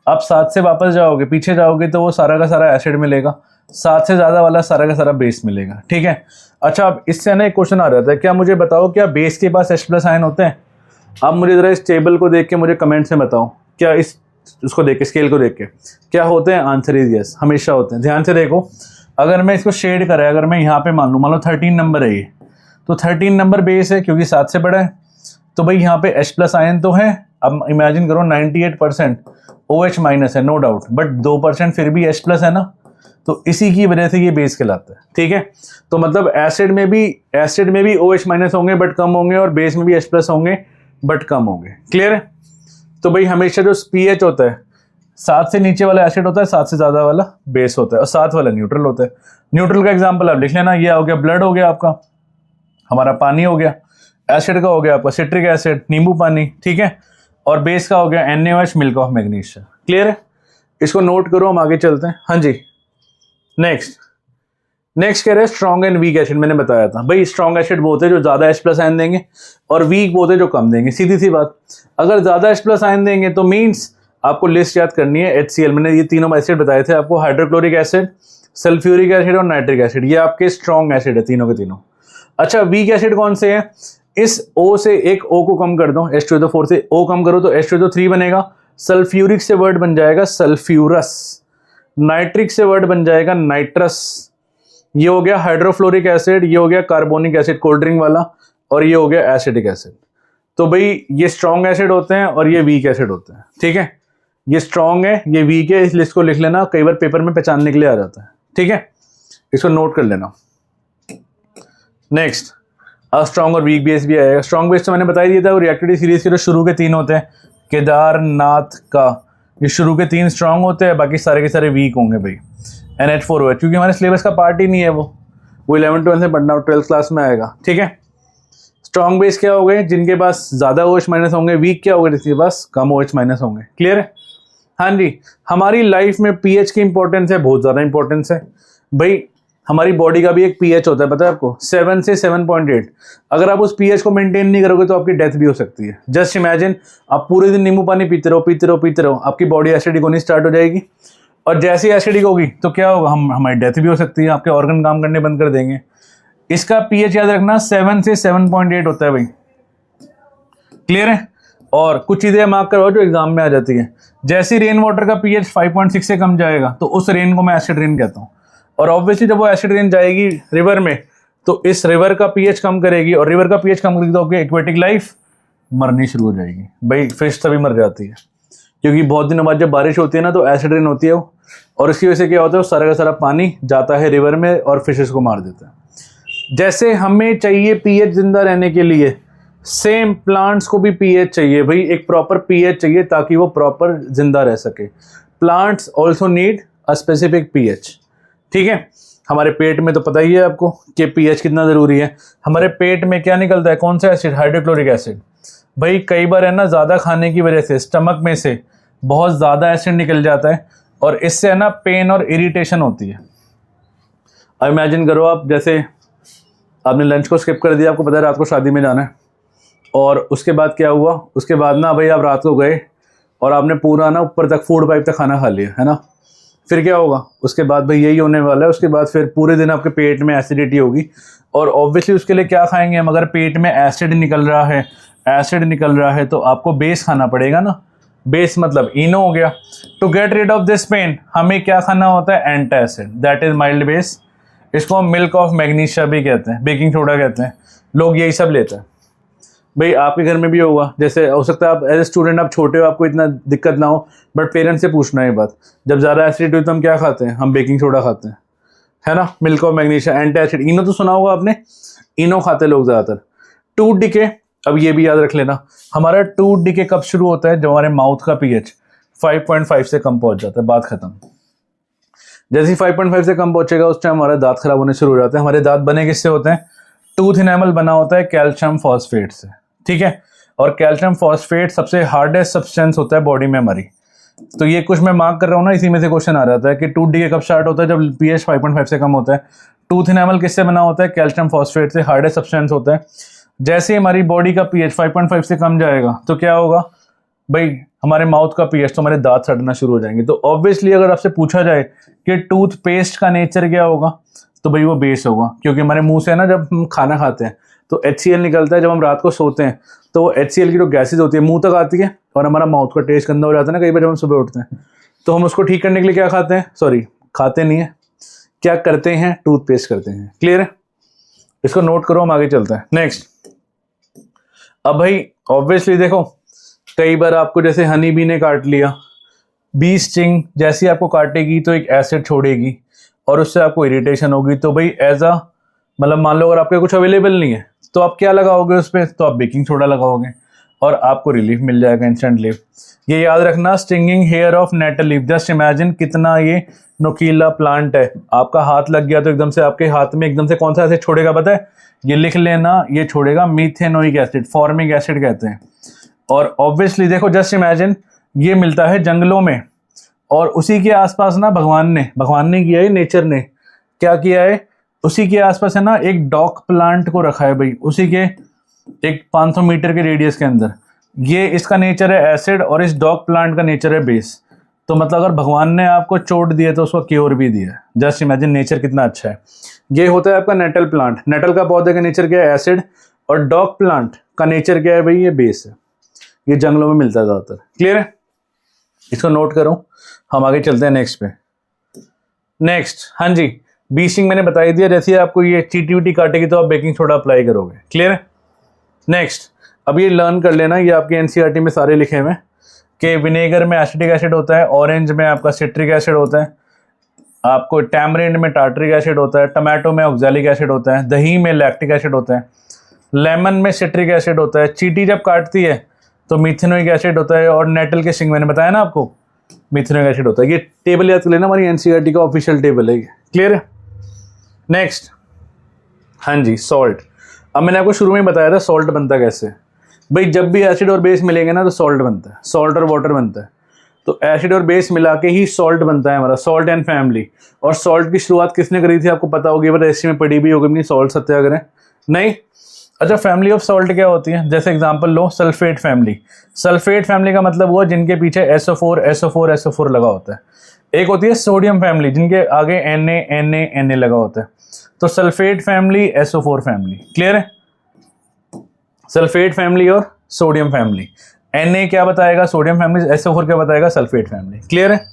आप 7 से वापस जाओगे, पीछे जाओगे, तो वो सारा का सारा एसिड मिलेगा। 7 से ज़्यादा वाला सारा का सारा बेस मिलेगा। ठीक है? अच्छा, अब इससे ना एक क्वेश्चन आ जाता है, क्या मुझे बताओ, क्या बेस के पास H+ आयन होते हैं? आप मुझे ज़रा इस टेबल को देख के मुझे कमेंट्स में बताओ, क्या उसको देख के, स्केल को देख के क्या होते हैं? आंसर इज यस, हमेशा होते हैं। ध्यान से देखो, अगर मैं इसको शेड करा, अगर मैं यहाँ पे मान लो 13 नंबर है ये, तो 13 नंबर बेस है क्योंकि 7 से बड़ा है। तो भाई यहाँ पे H+ आयन तो है। अब इमेजिन करो 98% OH- है, नो डाउट, बट 2% फिर भी H+ है ना, तो इसी की वजह से ये बेस कहलाता है। ठीक है? तो मतलब एसिड में भी OH- होंगे बट कम होंगे, और बेस में भी H+ होंगे बट कम होंगे। क्लियर है? तो भाई हमेशा जो pH होता है, 7 से नीचे वाला एसिड होता है, 7 से ज़्यादा वाला बेस होता है, और 7 वाला न्यूट्रल होता है। न्यूट्रल का एग्जांपल आप लिख लेना, ये हो गया ब्लड, हो गया आपका, हमारा पानी हो गया। एसिड का हो गया आपका सिट्रिक एसिड, नींबू पानी। ठीक है? और बेस का हो गया NaOH, milk of magnesia. Clear है? इसको नोट करो, हम आगे चलते हैं। हाँ जी, नेक्स्ट कह रहे हैं स्ट्रॉन्ग एंड वीक एसिड। मैंने बताया था भाई, स्ट्रॉन्ग एसिड वो होते हैं जो ज़्यादा H+ आयन देंगे, और वीक वो होते हैं जो कम देंगे। सीधी सी बात, अगर ज़्यादा H+ आयन देंगे तो मीन्स आपको लिस्ट याद करनी है। HCl, मैंने ये तीनों एसिड बताए थे आपको, हाइड्रोक्लोरिक एसिड, सल्फ्यूरिक एसिड और नाइट्रिक एसिड, ये आपके स्ट्रॉन्ग एसिड है तीनों के तीनों। अच्छा, वीक एसिड कौन से हैं? इस O से एक O को कम कर दो, H2SO4 से O कम करो तो H2SO3 बनेगा। सल्फ्यूरिक से वर्ड बन जाएगा सल्फ्यूरस, नाइट्रिक से वर्ड बन जाएगा नाइट्रस। ये हो गया हाइड्रोफ्लोरिक एसिड, ये हो गया कार्बोनिक एसिड कोल्ड ड्रिंक वाला, और ये हो गया एसिडिक एसिड। तो भाई ये स्ट्रॉन्ग एसिड होते हैं और ये वीक एसिड होते हैं। ठीक है? ये स्ट्रॉन्ग है, ये वीक है, इस लिस्ट को लिख लेना, कई बार पेपर में पहचानने के लिए आ जाता है। ठीक है? इसको नोट कर लेना। नेक्स्ट, स्ट्रॉन्ग और वीक बेस भी आएगा। स्ट्रॉन्ग बेस तो मैंने बता ही दिया था, वो रिएक्टिविटी सीरीज के जो शुरू के 3 होते हैं, केदारनाथ का, ये शुरू के 3 स्ट्रॉन्ग होते हैं, बाकी सारे के सारे वीक होंगे भाई। NH4OH, क्योंकि हमारे सिलेबस का पार्ट ही नहीं है वो 11th-12th में पढ़ना, 12th क्लास में आएगा। ठीक है? स्ट्रॉन्ग बेस क्या हो गए? जिनके पास ज़्यादा OH- होंगे। वीक क्या हो गए? जिसके पास कम OH- होंगे। क्लियर है? हाँ जी, हमारी लाइफ में pH की इंपॉर्टेंस है, बहुत ज़्यादा इंपॉर्टेंस है भाई। हमारी बॉडी का भी एक pH होता है, पता है आपको, 7 से 7.8। अगर आप उस pH को मेंटेन नहीं करोगे तो आपकी डेथ भी हो सकती है। जस्ट इमेजिन, आप पूरे दिन नींबू पानी पीते रहो, आपकी बॉडी एसिडिक होनी स्टार्ट हो जाएगी, और जैसी एसिडिक होगी तो क्या होगा? हमारी डेथ भी हो सकती है, आपके ऑर्गन काम करने बंद कर देंगे। इसका pH याद रखना 7 से 7.8 होता है भाई। क्लियर है? और कुछ चीज़ें मार्क करवाओ जो एग्जाम में आ जाती है। जैसे रेन वाटर का pH 5.6 से कम जाएगा तो उस रेन को मैं एसिड रेन कहता हूँ। और ऑब्वियसली जब वो एसिड रेन जाएगी रिवर में, तो इस रिवर का pH कम करेगी, और रिवर का pH कम करेगी तो आपकी एक्वेटिक लाइफ मरनी शुरू हो जाएगी। भाई फिश तभी मर जाती है क्योंकि बहुत दिनों बाद जब बारिश होती है ना तो एसिड रेन होती है वो, और इसकी वजह से क्या होता है, सारा का सारा पानी जाता है रिवर में और फिशेस को मार देता है। जैसे हमें चाहिए पीएच जिंदा रहने के लिए, सेम प्लांट्स को भी पीएच चाहिए भाई, एक प्रॉपर पीएच चाहिए ताकि वो प्रॉपर जिंदा रह सके। Plants also need a specific pH. ठीक है, हमारे पेट में तो पता ही है आपको कि पीएच कितना ज़रूरी है। हमारे पेट में क्या निकलता है, कौन सा एसिड, हाइड्रोक्लोरिक एसिड। भाई कई बार है ना ज़्यादा खाने की वजह से स्टमक में से बहुत ज़्यादा एसिड निकल जाता है और इससे है ना पेन और इरिटेशन होती है। अब इमेजिन करो आप, जैसे आपने लंच को स्किप कर दिया, आपको पता है रात को शादी में जाना है, और उसके बाद क्या हुआ, उसके बाद ना भाई आप रात को गए और आपने पूरा ना ऊपर तक फूड पाइप तक खाना खा लिया है ना, फिर क्या होगा उसके बाद, भाई यही होने वाला है। उसके बाद फिर पूरे दिन आपके पेट में एसिडिटी होगी और ऑब्वियसली उसके लिए क्या खाएंगे हम, अगर पेट में एसिड निकल रहा है, एसिड निकल रहा है तो आपको बेस खाना पड़ेगा ना। बेस मतलब इनो हो गया। To get rid of this pain हमें क्या खाना होता है, antacid, that is mild base. इसको हम मिल्क ऑफ मैग्नीशिया भी कहते हैं, बेकिंग सोडा कहते हैं, लोग यही सब लेते हैं। भाई आपके घर में भी होगा, जैसे हो सकता है आप एज ए स्टूडेंट आप छोटे हो, आपको इतना दिक्कत ना हो, बट पेरेंट्स से पूछना है बात, जब ज़्यादा एसिडिटी हुई तो हम क्या खाते हैं, हम बेकिंग सोडा खाते हैं, है ना, मिल्क ऑफ मैग्नीशिया, एंटासिड। इनो तो सुना होगा आपने, इनो खाते लोग ज़्यादातर। टूथ डिके, अब ये भी याद रख लेना, हमारा टूथ डिके कब शुरू होता है, जब हमारे माउथ का पीएच 5.5 से कम पहुंच जाता है, बात खत्म। जैसे ही 5.5 से कम पहुंचेगा उस टाइम हमारे दांत खराब होने शुरू हो जाते हैं। हमारे दांत बने किससे होते हैं, टूथ इनेमल बना होता है कैल्शियम फॉस्फेट से। ठीक है, और कैल्शियम फॉस्फेट सबसे हार्डेस्ट सब्सटेंस होता है बॉडी में हमारी। तो ये कुछ मैं मार्क कर रहा हूँ ना, इसी में से क्वेश्चन आ जाता है कि टूथ डिके कब स्टार्ट होता है, जब पीएच 5.5 से कम होता है। टूथ इनेमल किससे बना होता है, कैल्शियम फॉस्फेट से, हार्डेस्ट सब्सटेंस होता है। जैसे हमारी बॉडी का पीएच 5.5 से कम जाएगा तो क्या होगा भाई, हमारे माउथ का पीएच, तो हमारे दांत सड़ना शुरू हो जाएंगे। तो ऑब्वियसली अगर आपसे पूछा जाए कि टूथ पेस्ट का नेचर क्या होगा, तो भाई वो बेस होगा, क्योंकि हमारे मुंह से ना जब हम खाना खाते हैं तो HCl निकलता है। जब हम रात को सोते हैं तो वो HCl की जो गैसेज होती है मुंह तक आती है और हमारा माउथ का टेस्ट गंदा हो जाता है ना कई बार जब हम सुबह उठते हैं, तो हम उसको ठीक करने के लिए क्या खाते हैं, सॉरी खाते नहीं है, क्या करते हैं, टूथपेस्ट करते हैं। क्लियर है, इसको नोट करो, हम आगे चलते हैं। नेक्स्ट, अब भाई ऑब्वियसली देखो कई बार आपको जैसे हनी बी ने काट लिया, बी स्टिंग जैसी आपको काटेगी तो एक एसिड छोड़ेगी और उससे आपको इरिटेशन होगी। तो भाई एज अ मतलब मान लो अगर आपके कुछ अवेलेबल नहीं है तो आप क्या लगाओगे उस पर, तो आप बेकिंग सोडा लगाओगे और आपको रिलीफ मिल जाएगा इंस्टेंटली। ये याद रखना, stinging hair of nettle leaf, just imagine कितना ये नुकीला प्लांट है, आपका हाथ लग गया तो एकदम से आपके हाथ में एकदम से कौन सा एसिड छोड़ेगा पता है, ये लिख लेना, ये छोड़ेगा मीथेनोइक एसिड, फॉर्मिक एसिड कहते हैं। और ऑब्वियसली देखो जस्ट इमेजिन ये मिलता है जंगलों में और उसी के आसपास ना भगवान ने किया है, नेचर ने क्या किया है, उसी के आसपास है ना एक डॉक प्लांट को रखा है भाई, उसी के एक 500 मीटर के रेडियस के अंदर। ये इसका नेचर है एसिड और इस डॉक प्लांट का नेचर है बेस। तो मतलब अगर भगवान ने आपको चोट दिया तो उसको क्योर भी दिया। जस्ट इमेजिन नेचर कितना अच्छा है। ये होता है आपका नेटल प्लांट। नेटल का पौधे का नेचर क्या है, एसिड, और डॉक प्लांट का नेचर क्या है भाई, ये बेस है। ये जंगलों में मिलता है ज़्यादातर। क्लियर है, इसको नोट करो, हम आगे चलते हैं नेक्स्ट पे। नेक्स्ट, हाँ जी, बी स्टिंग मैंने बता ही दिया, जैसे आपको ये चीटी वीटी काटेगी तो आप बेकिंग सोडा अप्लाई करोगे। क्लियर है, नेक्स्ट, अब ये लर्न कर लेना, ये आपके एनसीईआरटी में सारे लिखे हुए हैं कि विनेगर में एसिटिक एसिड होता है, ऑरेंज में आपका सिट्रिक एसिड होता है, आपको टैमरिंड में टार्टरिक एसिड होता है, टमाटो में ऑक्सैलिक एसिड होता है, दही में लैक्टिक एसिड होता है, लेमन में सिट्रिक एसिड होता है, चीटी जब काटती है तो मीथेनोइक एसिड होता है, और नेटल के स्टिंग मैंने बताया ना आपको मीथेनोइक एसिड होता है। ये टेबल याद कर लेना, हमारी एनसीईआरटी का ऑफिशियल टेबल है ये। क्लियर है, नेक्स्ट, हाँ जी, सॉल्ट। अब मैंने आपको शुरू में बताया था सॉल्ट बनता कैसे। भाई जब भी एसिड और बेस मिलेंगे ना तो सॉल्ट बनता है, सॉल्ट और वाटर बनता है। तो एसिड और बेस मिला के ही सॉल्ट बनता है हमारा, सॉल्ट एंड फैमिली। और सॉल्ट की शुरुआत किसने करी थी आपको पता होगी, बट हिस्ट्री में पढ़ी भी होगी नहीं, सॉल्ट सत्याग्रह नहीं। अच्छा, फैमिली ऑफ सॉल्ट क्या होती है, जैसे एग्जांपल लो, सल्फेट फैमिली। सल्फेट फैमिली का मतलब हुआ जिनके पीछे SO4 लगा होता है। एक होती है सोडियम फैमिली, जिनके आगे Na लगा होता है। तो sulphate family, SO4 family. Clear है, सल्फेट फैमिली और सोडियम फैमिली। Na क्या बताएगा, सोडियम फैमिली, SO4 क्या बताएगा, सल्फेट फैमिली। क्लियर है,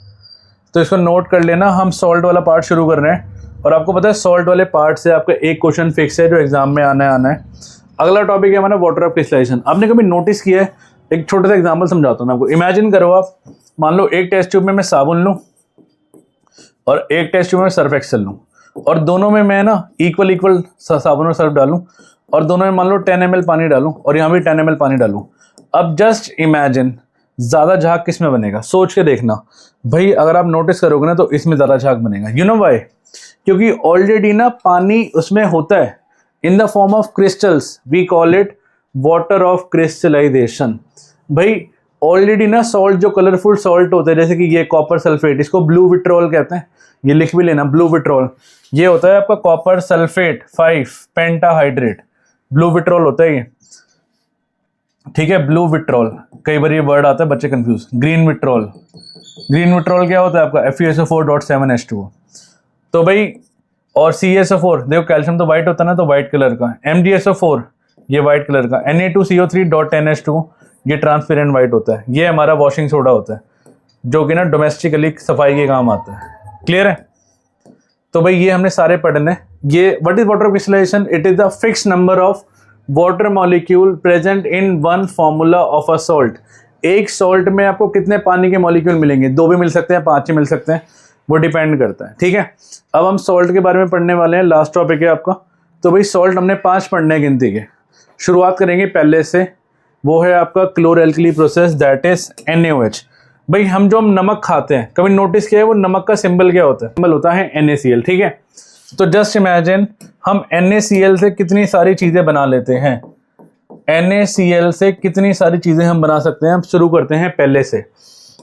तो इसको नोट कर लेना। हम सॉल्ट वाला पार्ट शुरू कर रहे हैं और आपको पता है सॉल्ट वाले पार्ट से आपका एक क्वेश्चन फिक्स है जो एग्जाम में आना है। अगला टॉपिक है हमारा वाटर ऑफ क्रिस्टलाइजेशन। आपने कभी नोटिस किया है, एक छोटा सा एग्जांपल समझाता हूँ मैं आपको। इमेजिन करो आप, मान लो एक टेस्ट ट्यूब में मैं साबुन लूँ और एक टेस्ट ट्यूब में सर्फ एक्सेल लूँ, और दोनों में मैं ना इक्वल साबुन और सर्फ डालूँ, और दोनों में मान लो 10 ml पानी डालूँ और यहाँ भी 10 ml पानी डालूँ। अब जस्ट इमेजिन ज़्यादा झाग किस में बनेगा, सोच के देखना भाई। अगर आप नोटिस करोगे ना तो इसमें ज़्यादा झाग बनेगा। You know why? क्योंकि ऑलरेडी ना पानी उसमें होता है in the form of crystals, we call it water of crystallization. भाई ऑलरेडी ना सॉल्ट, जो कलरफुल सॉल्ट होते हैं, जैसे कि ये कॉपर सल्फेट, इसको ब्लू विट्रोल कहते हैं, ये लिख भी लेना, ब्लू विट्रोल। ये होता है आपका copper sulphate 5 pentahydrate, blue vitriol होता है ये, ठीक है, ब्लू विट्रोल। कई बार ये वर्ड आता है, बच्चे confuse. Green vitriol, green vitriol क्या होता है आपका FeSO4.7H2O। तो भाई, और CaSO4, देखो कैल्शियम तो वाइट होता है ना, तो वाइट कलर का। MgSO4 ये वाइट कलर का। Na2CO3.10H2O ये ट्रांसपेरेंट वाइट होता है। ये हमारा वॉशिंग सोडा होता है, जो कि ना डोमेस्टिकली सफाई के काम आता है। क्लियर है? तो भाई ये हमने सारे पढ़ने। ये what is water crystallization? It is the fix number of water molecule present in one formula of a salt. एक सॉल्ट में आपको कितने पानी के मॉलिक्यूल मिलेंगे? 2 भी मिल सकते हैं, 5 ही मिल सकते हैं, वो डिपेंड करता है। ठीक है, अब हम सॉल्ट के बारे में पढ़ने वाले हैं, लास्ट टॉपिक है आपका। तो भाई सॉल्ट हमने 5 पढ़ने हैं गिनती के। शुरुआत करेंगे पहले से, वो है आपका क्लोरएल्कली प्रोसेस, दैट इज NaOH। भाई हम नमक खाते हैं, कभी नोटिस किया है वो नमक का सिंबल क्या होता है? सिंबल होता है NaCl। ठीक है, तो जस्ट इमेजिन हम NaCl से कितनी सारी चीजें बना लेते हैं। NaCl से कितनी सारी चीजें हम बना सकते हैं। हम शुरू करते हैं पहले से।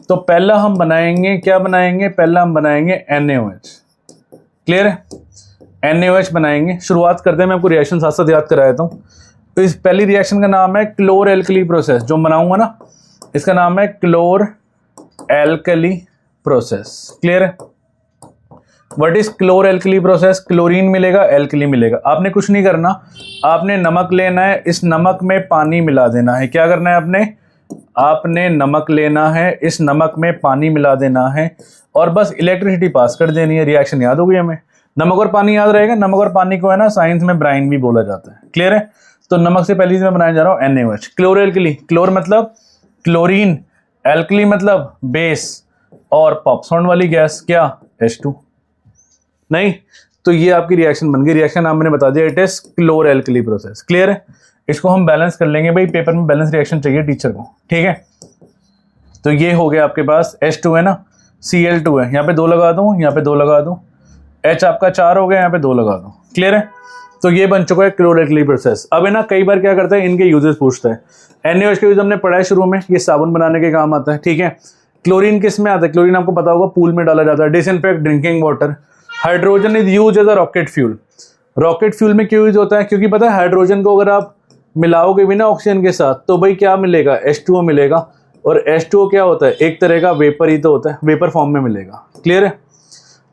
तो पहला हम बनाएंगे, क्या बनाएंगे? पहला हम बनाएंगे NaOH। क्लियर है? NaOH बनाएंगे। शुरुआत करते हैं, मैं आपको रिएक्शन साथ साथ याद करा देता हूँ। तो इस पहली रिएक्शन का नाम है क्लोरएल्कली प्रोसेस। जो बनाऊंगा ना, इसका नाम है क्लोरएल्कली प्रोसेस। क्लियर है? What is chloralkali process? Chlorine मिलेगा, एल्कली मिलेगा। आपने कुछ नहीं करना, आपने नमक लेना है, इस नमक में पानी मिला देना है। क्या करना है आपने नमक लेना है, इस नमक में पानी मिला देना है, और बस इलेक्ट्रिसिटी पास कर देनी है। रिएक्शन याद होगी हमें, नमक और पानी याद रहेगा। नमक और पानी को है ना साइंस में ब्राइन भी बोला जाता है। क्लियर है? तो नमक से पहली मैं बनाने जा रहा हूँ NaOH। क्लोरएल्कली, क्लोर मतलब क्लोरीन, एल्कली मतलब बेस, और पॉप साउंड वाली गैस क्या? H2। नहीं, तो ये आपकी रिएक्शन बन गई। रिएक्शन नाम मैंने बता दिया, it is chloralkali process. Clear है? इसको हम बैलेंस कर लेंगे भाई, पेपर में बैलेंस रिएक्शन चाहिए टीचर को। ठीक है, तो ये हो गया आपके पास H2 है ना, Cl2 है, यहाँ पे 2 लगा दूं, यहाँ पे 2 लगा दूं, H आपका 4 हो गया, यहाँ पे 2 लगा दूं। क्लियर है? तो ये बन चुका है क्लोरएल्कली प्रोसेस। अब है ना, कई बार क्या करता है, इनके यूजेस पूछता है। NaOH के यूज हमने पढ़ा है शुरू में, ये साबुन बनाने के काम आता है। ठीक है, क्लोरीन किस में आता है? क्लोरीन आपको पता होगा पूल में डाला जाता है, disinfect drinking water. Hydrogen is use as a rocket fuel. Rocket fuel में क्यों यूज होता है? क्योंकि पता है हाइड्रोजन को अगर आप मिलाओगे भी ना ऑक्सीजन के साथ, तो भाई क्या मिलेगा? H2O मिलेगा। और H2O क्या होता है? एक तरह का वेपर ही तो होता है, वेपर फॉर्म में मिलेगा। क्लियर है?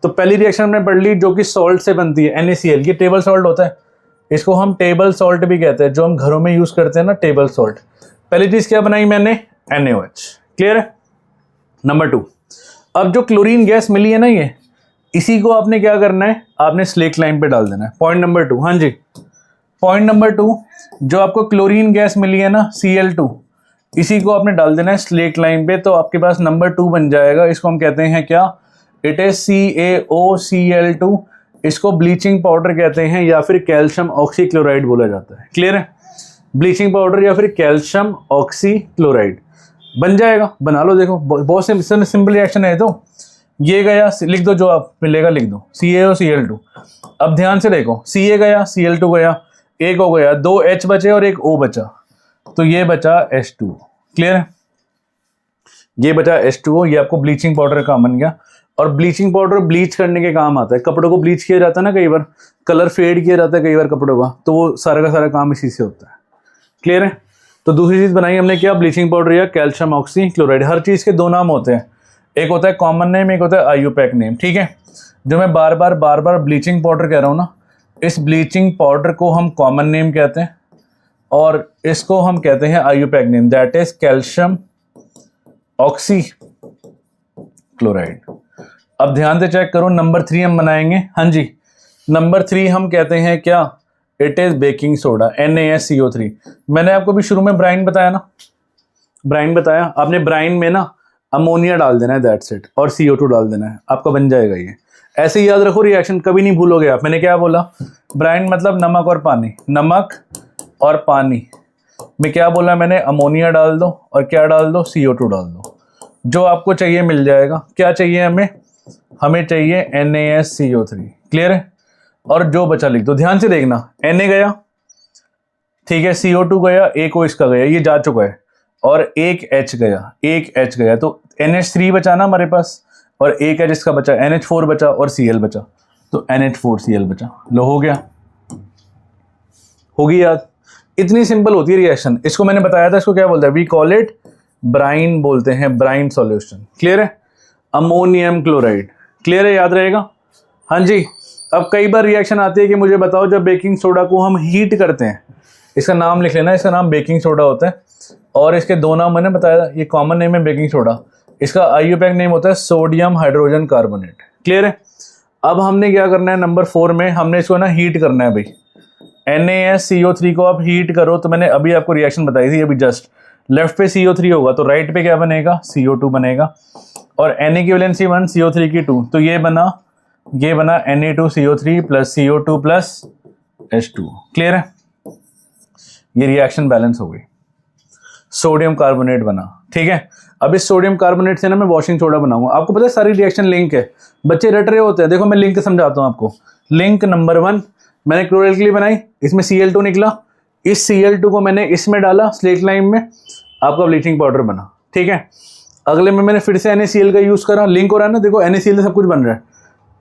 तो पहली रिएक्शन हमने पढ़ ली, जो कि सॉल्ट से बनती है, NaCl। ये टेबल सॉल्ट होता है, इसको हम टेबल सॉल्ट भी कहते हैं, जो हम घरों में यूज करते हैं ना, टेबल सॉल्ट। पहली चीज क्या बनाई मैंने? NaOH। क्लियर है? नंबर 2, अब जो क्लोरीन गैस मिली है ना, ये इसी को आपने क्या करना है? आपने स्लेक लाइन पे डाल देना है। पॉइंट नंबर 2, हाँ जी, पॉइंट नंबर 2, जो आपको क्लोरीन गैस मिली है ना, Cl2, इसी को आपने डाल देना है स्लेक लाइन पे। तो आपके पास नंबर 2 बन जाएगा। इसको हम कहते हैं क्या? It is CaOCl2। इसको ब्लीचिंग पाउडर कहते हैं, या फिर कैल्शियम ऑक्सीक्लोराइड बोला जाता है। क्लियर है? ब्लीचिंग पाउडर या फिर कैल्शियम ऑक्सीक्लोराइड बन जाएगा। बना लो, देखो बहुत सिंपल रिएक्शन है। तो ये गया, लिख दो, जो आप मिलेगा लिख दो, CaOCl2। अब ध्यान से देखो, Ca गया, Cl2 गया, एक हो गया, 2 H बचे और एक O बचा, तो ये बचा H2। क्लियर है? ये बचा H2O। ये आपको ब्लीचिंग पाउडर का बन गया। और ब्लीचिंग पाउडर ब्लीच करने के काम आता है। कपड़ों को ब्लीच किया जाता है ना, कई बार कलर फेड किया जाता है कई बार कपड़ों का, तो वो सारा का सारा काम इसी से होता है। क्लियर है? तो दूसरी चीज बनाई हमने क्या? ब्लीचिंग पाउडर या कैल्शियम ऑक्सीक्लोराइड। हर चीज के 2 नाम होते हैं, एक होता है कॉमन नेम, एक होता है IUPAC नेम। ठीक है, जो मैं बार बार ब्लीचिंग पाउडर कह रहा हूँ ना, इस ब्लीचिंग पाउडर को हम कॉमन नेम कहते हैं, और इसको हम कहते हैं IUPAC name, that is calcium oxychloride. अब ध्यान से चेक करो, नंबर 3 हम बनाएंगे। हाँ जी, नंबर 3 हम कहते हैं क्या? It is baking soda NaSCO3। मैंने आपको भी शुरू में ब्राइन बताया ना, ब्राइन बताया आपने, ब्राइन में ना अमोनिया डाल देना है, दैट्स इट, और CO2 डाल देना है, आपका बन जाएगा ये। ऐसे ही याद रखो, रिएक्शन कभी नहीं भूलोगे आप। मैंने क्या बोला, ब्राइन मतलब नमक और पानी, नमक और पानी में क्या बोला मैंने, अमोनिया डाल दो और क्या डाल दो, CO2 डाल दो, जो आपको चाहिए मिल जाएगा। क्या चाहिए हमें, हमें चाहिए NaSCO3। क्लियर है। और जो बचा लिख दो, ध्यान से देखना, Na गया, ठीक है, CO2 गया, एक ओ इसका गया, ये जा चुका है, और एक H गया, एक H गया, तो NH3 बचा ना हमारे पास, और एक H इसका बचा, NH4 बचा और Cl बचा, तो NH4Cl बचा। लो हो गया, होगी याद। इतनी सिंपल होती है रिएक्शन। इसको मैंने बताया था, इसको क्या बोलते हैं, वी कॉल इट ब्राइन बोलते हैं, ब्राइन सॉल्यूशन। क्लियर है। अमोनियम क्लोराइड, क्लियर है, याद रहेगा। हाँ जी। अब कई बार रिएक्शन आती है कि मुझे बताओ जब बेकिंग सोडा को हम हीट करते हैं, इसका नाम लिख लेना, इसका नाम बेकिंग सोडा होता है, और इसके दो नाम मैंने बताया, ये कॉमन नेम है बेकिंग सोडा, इसका IUPAC नेम होता है सोडियम हाइड्रोजन कार्बोनेट। क्लियर है। अब हमने क्या करना है, नंबर 4 में हमने इसको ना हीट करना है भाई। NaSCO3 को आप हीट करो, तो मैंने अभी आपको रिएक्शन बताई थी अभी जस्ट, लेफ्ट पे CO3 होगा तो राइट पे क्या बनेगा, CO2 बनेगा, और Na की वैलेंसी 1, CO3 की 2, तो ये बना Na2CO3 plus CO2 plus H2। Clear है। ये रिएक्शन बैलेंस हो गई, सोडियम कार्बोनेट बना। ठीक है। अब इस सोडियम कार्बोनेट से ना मैं वॉशिंग सोडा बनाऊंगा। आपको पता है सारी रिएक्शन लिंक है, बच्चे रट रहे होते हैं। देखो मैं लिंक समझाता हूँ आपको। लिंक नंबर 1, मैंने क्लोरल के लिए बनाई, इसमें Cl2 निकला, इस Cl2 को मैंने इसमें डाला स्लेट लाइम में, आपका ब्लीचिंग पाउडर बना। ठीक है। अगले में मैंने फिर से NaCl का यूज़ करा, लिंक हो रहा है ना, देखो NaCl से सब कुछ बन रहा है।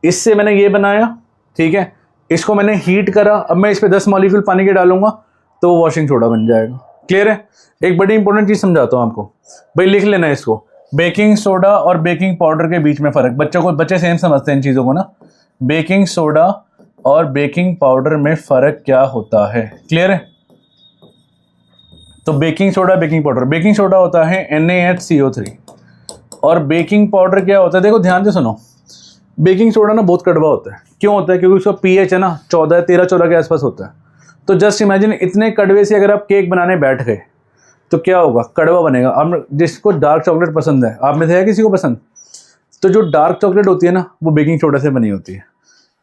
इससे मैंने ये बनाया, ठीक है, इसको मैंने हीट करा, अब मैं इस पर 10 मॉलिक्यूल पानी के डालूंगा तो वो वॉशिंग सोडा बन जाएगा। क्लियर है। एक बड़ी इंपॉर्टेंट चीज़ समझाता हूँ आपको भाई, लिख लेना इसको, बेकिंग सोडा और बेकिंग पाउडर के बीच में फ़र्क। बच्चे सेम समझते हैं इन चीज़ों को ना, बेकिंग सोडा और बेकिंग पाउडर में फ़र्क क्या होता है। क्लियर है। तो baking soda, baking powder, baking soda होता है NaHCO3 और बेकिंग पाउडर क्या होता है, देखो ध्यान से सुनो। बेकिंग सोडा ना बहुत कड़वा होता है। क्यों होता है, क्योंकि उसका pH है ना 13-14 के आसपास होता है। तो जस्ट इमेजिन, इतने कड़वे से अगर आप केक बनाने बैठ गए तो क्या होगा, कड़वा बनेगा। अब जिसको डार्क चॉकलेट पसंद है, आप में से है किसी को पसंद, तो जो डार्क चॉकलेट होती है ना वो बेकिंग सोडा से बनी होती है।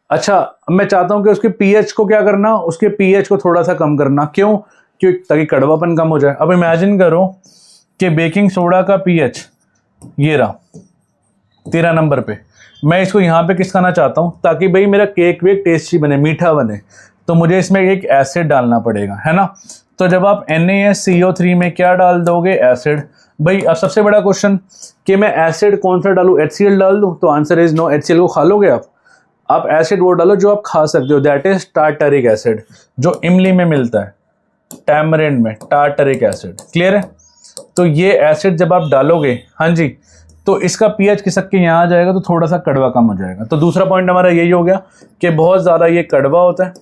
अच्छा, अब मैं चाहता हूँ कि उसके pH को क्या करना, उसके pH को थोड़ा सा कम करना। क्यों, ताकि कड़वापन कम हो जाए। अब इमेजिन करो कि बेकिंग सोडा का pH ये रहा 13 नंबर पे, मैं इसको यहाँ पे किस खाना चाहता हूँ, ताकि भाई मेरा केक वेक टेस्टी बने, मीठा बने, तो मुझे इसमें एक एसिड डालना पड़ेगा, है ना। तो जब आप NaCO3 में क्या डाल दोगे, एसिड। भाई अब सबसे बड़ा क्वेश्चन कि मैं एसिड कौन सा डालूँ, HCl डाल दूँ, तो आंसर इज नो। HCl को खा लोगे आप एसिड वो डालो जो आप खा सकते हो, दैट इज टार्टरिक एसिड, जो इमली में मिलता है, टैमरिंड में, टार्टरिक एसिड। क्लियर है। तो ये एसिड जब आप डालोगे, हाँ जी, तो इसका pH खिसक के यहाँ आ जाएगा, तो थोड़ा सा कड़वा कम हो जाएगा। तो दूसरा पॉइंट हमारा यही हो गया कि बहुत ज़्यादा ये कड़वा होता है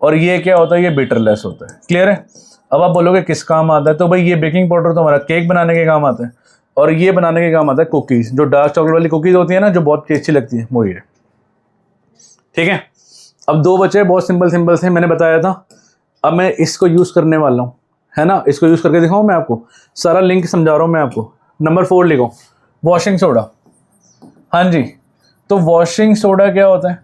और ये क्या होता है, ये बिटरलेस होता है। क्लियर है। अब आप बोलोगे किस काम आता है, तो भाई ये बेकिंग पाउडर तो हमारा केक बनाने के काम आता है, और ये बनाने के काम आता है कुकीज़, जो डार्क चॉकलेट वाली कुकीज़ होती है ना, जो बहुत टेस्टी लगती है, वो ये। ठीक है। अब 2 बचे, बहुत सिंपल से मैंने बताया था। अब मैं इसको यूज़ करने वाला हूँ, है ना, इसको यूज़ करके दिखाऊँ मैं आपको, सारा लिंक समझा रहा हूँ मैं आपको। नंबर 4 लिखो, वॉशिंग सोडा। हाँ जी। तो वॉशिंग सोडा क्या होता है,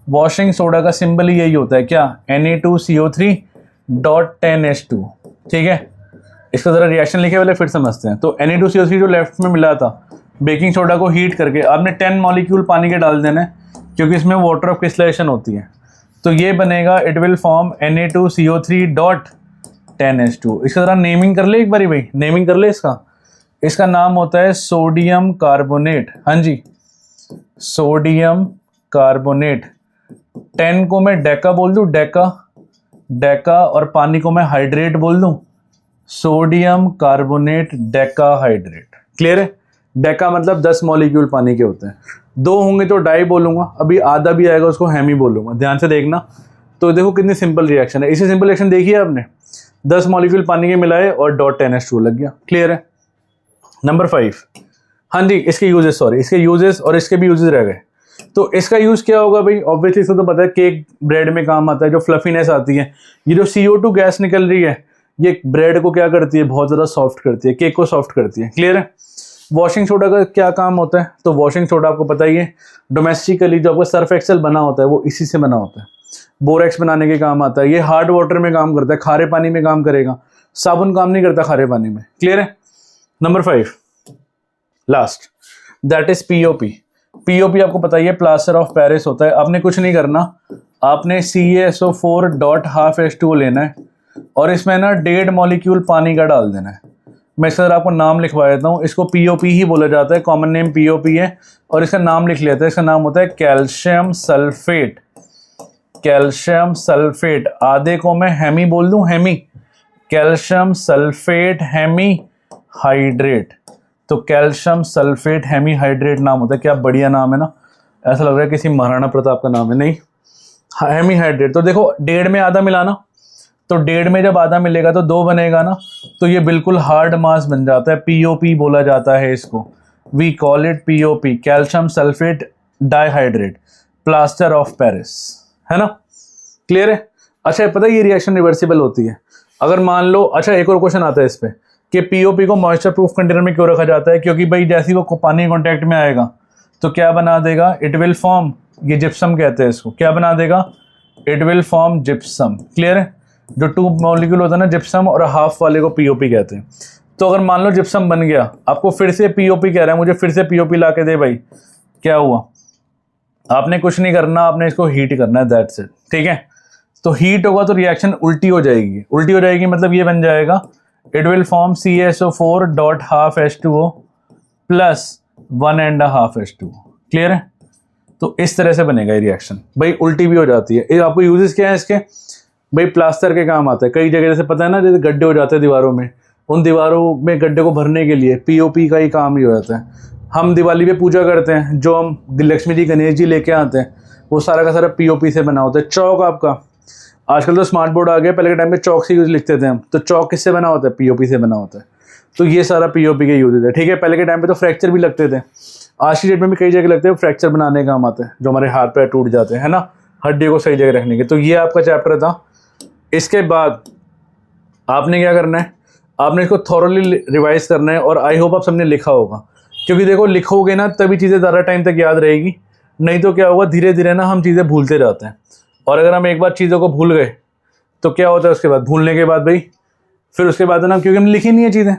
वॉशिंग सोडा का सिंबल यही होता है, क्या, Na2CO3.10H2। ठीक है। इसका ज़रा रिएक्शन लिखे वाले फिर समझते हैं। तो Na2CO3 जो लेफ्ट में मिला था, बेकिंग सोडा को हीट करके आपने 10 मॉलिक्यूल पानी के डाल देना है, क्योंकि इसमें वाटर ऑफ क्रिस्टलाइजेशन होती है, तो ये बनेगा, इट विल फॉर्म Na2CO3.10H2। इसका ज़रा नेमिंग कर ले एक बारी भाई, नेमिंग कर ले इसका नाम होता है सोडियम कार्बोनेट। हाँ जी, सोडियम कार्बोनेट। 10 को मैं डेका बोल दूं, डेका, और पानी को मैं हाइड्रेट बोल दूं, sodium carbonate Deka hydrate. Clear है। डेका मतलब 10 मॉलिक्यूल पानी के होते हैं, 2 होंगे तो डाई बोलूंगा, अभी आधा भी आएगा उसको हेमी बोलूंगा। ध्यान से देखना। तो देखो कितनी सिंपल रिएक्शन है। इसे सिंपल रिएक्शन देखिए आपने, 10 मॉलिक्यूल पानी के मिलाए और .10H2 लग गया। क्लियर है। नंबर 5, हाँ जी, इसके यूजेस और इसके भी यूजेस रह गए। तो तो इसका यूज़ क्या होगा भाई, ऑब्वियसली इसको तो पता है केक ब्रेड में काम आता है, जो फ्लफीनेस आती है। ये जो CO2 गैस निकल रही है ये ब्रेड को क्या करती है, बहुत ज़्यादा सॉफ्ट करती है, केक को सॉफ्ट करती है। क्लियर है। वॉशिंग सोडा का क्या काम होता है, तो वॉशिंग सोडा आपको पता ही है, डोमेस्टिकली जो आपका सर्फ एक्सेल बना होता है वो इसी से बना होता है। बोरेक्स बनाने के काम आता है। ये हार्ड वाटर में काम करता है, खारे पानी में काम करेगा, साबुन काम नहीं करता खारे पानी में। क्लियर है। Number 5 last, that is POP। POP आपको पता ही है, प्लास्टर ऑफ पेरिस होता है। आपने कुछ नहीं करना, आपने CaSO4.12H2O लेना है और इसमें ना 1.5 मॉलिक्यूल पानी का डाल देना है। मैं सर आपको नाम लिखवा देता हूँ, इसको POP ही बोला जाता है, कॉमन नेम POP है और इसका नाम लिख लेते हैं। इसका नाम होता है कैल्शियम सल्फेट। कैल्शियम सल्फेट, आधे को मैं हेमी बोल दूं, hemi, calcium sulphate hemi hydrate. तो कैल्शियम सल्फेट हेमी हाइड्रेट नाम होता है। क्या बढ़िया नाम है ना, ऐसा लग रहा है किसी महाराणा प्रताप का नाम है। नहीं, हेमी हाइड्रेट। तो देखो 1.5 में आधा मिलाना, तो 1.5 में जब आधा मिलेगा तो 2 बनेगा ना, तो ये बिल्कुल हार्ड मास बन जाता है। POP बोला जाता है इसको, we call it POP, calcium sulphate dihydrate, plaster of Paris, है ना। क्लियर है। अच्छा पता है ये रिएक्शन रिवर्सिबल होती है। अगर मान लो, अच्छा एक और क्वेश्चन आता है इस पे कि POP को मॉइस्चर प्रूफ कंटेनर में क्यों रखा जाता है, क्योंकि भाई जैसे ही वो पानी कांटेक्ट में आएगा तो क्या बना देगा, इट विल फॉर्म, ये जिप्सम कहते हैं इसको, क्या बना देगा, it will form gypsum. Clear है। जो 2 मॉलिक्यूल होता है ना जिप्सम, और हाफ वाले को POP कहते हैं। तो अगर मान लो जिप्सम बन गया, आपको फिर से POP कह रहा है, मुझे फिर से POP ला के दे भाई, क्या हुआ, आपने कुछ नहीं करना, आपने इसको हीट करना है, दैट्स इट। ठीक है। तो हीट होगा तो रिएक्शन उल्टी हो जाएगी। उल्टी हो जाएगी मतलब ये बन जाएगा, it will form CaSO4.12H2O plus 1.5H2O। Clear है। तो इस तरह से बनेगा ये रिएक्शन। भाई उल्टी भी हो जाती है। ये आपको यूजेस क्या है इसके, भाई प्लास्टर के काम आता है। कई जगह जैसे पता है ना, जैसे गड्ढे हो जाते हैं दीवारों में, उन दीवारों में गड्ढे को भरने के लिए POP का ही काम ही हो जाता है। हम दिवाली पे पूजा करते हैं, जो हम लक्ष्मी जी गणेश जी लेके आते हैं, वो सारा का सारा POP से बना होता है। चौक आपका, आजकल तो स्मार्ट बोर्ड आ गया, पहले के टाइम पे चौक से यूज लिखते थे हम, तो चौक किससे बना होता है, POP से बना होता है। तो ये सारा POP के यूजेज है। ठीक है। पहले के टाइम पे तो फ्रैक्चर भी लगते थे, आज की डेट में भी कई जगह लगते हैं, फ्रैक्चर बनाने का काम आते हैं, जो हमारे हाथ पैर टूट जाते हैं, है ना, हड्डी को सही जगह रखने के। तो ये आपका चैप्टर था। इसके बाद आपने क्या करना है, आपने इसको थॉरली रिवाइज करना है, और आई होप आप सबने लिखा होगा, क्योंकि देखो लिखोगे ना तभी चीज़ें ज़्यादा टाइम तक याद रहेगी, नहीं तो क्या होगा, धीरे धीरे ना हम चीज़ें भूलते जाते हैं। और अगर हम एक बार चीज़ों को भूल गए तो क्या होता है, उसके बाद भूलने के बाद भाई फिर उसके बाद ना, क्योंकि हमने लिखी नहीं है चीज़ें,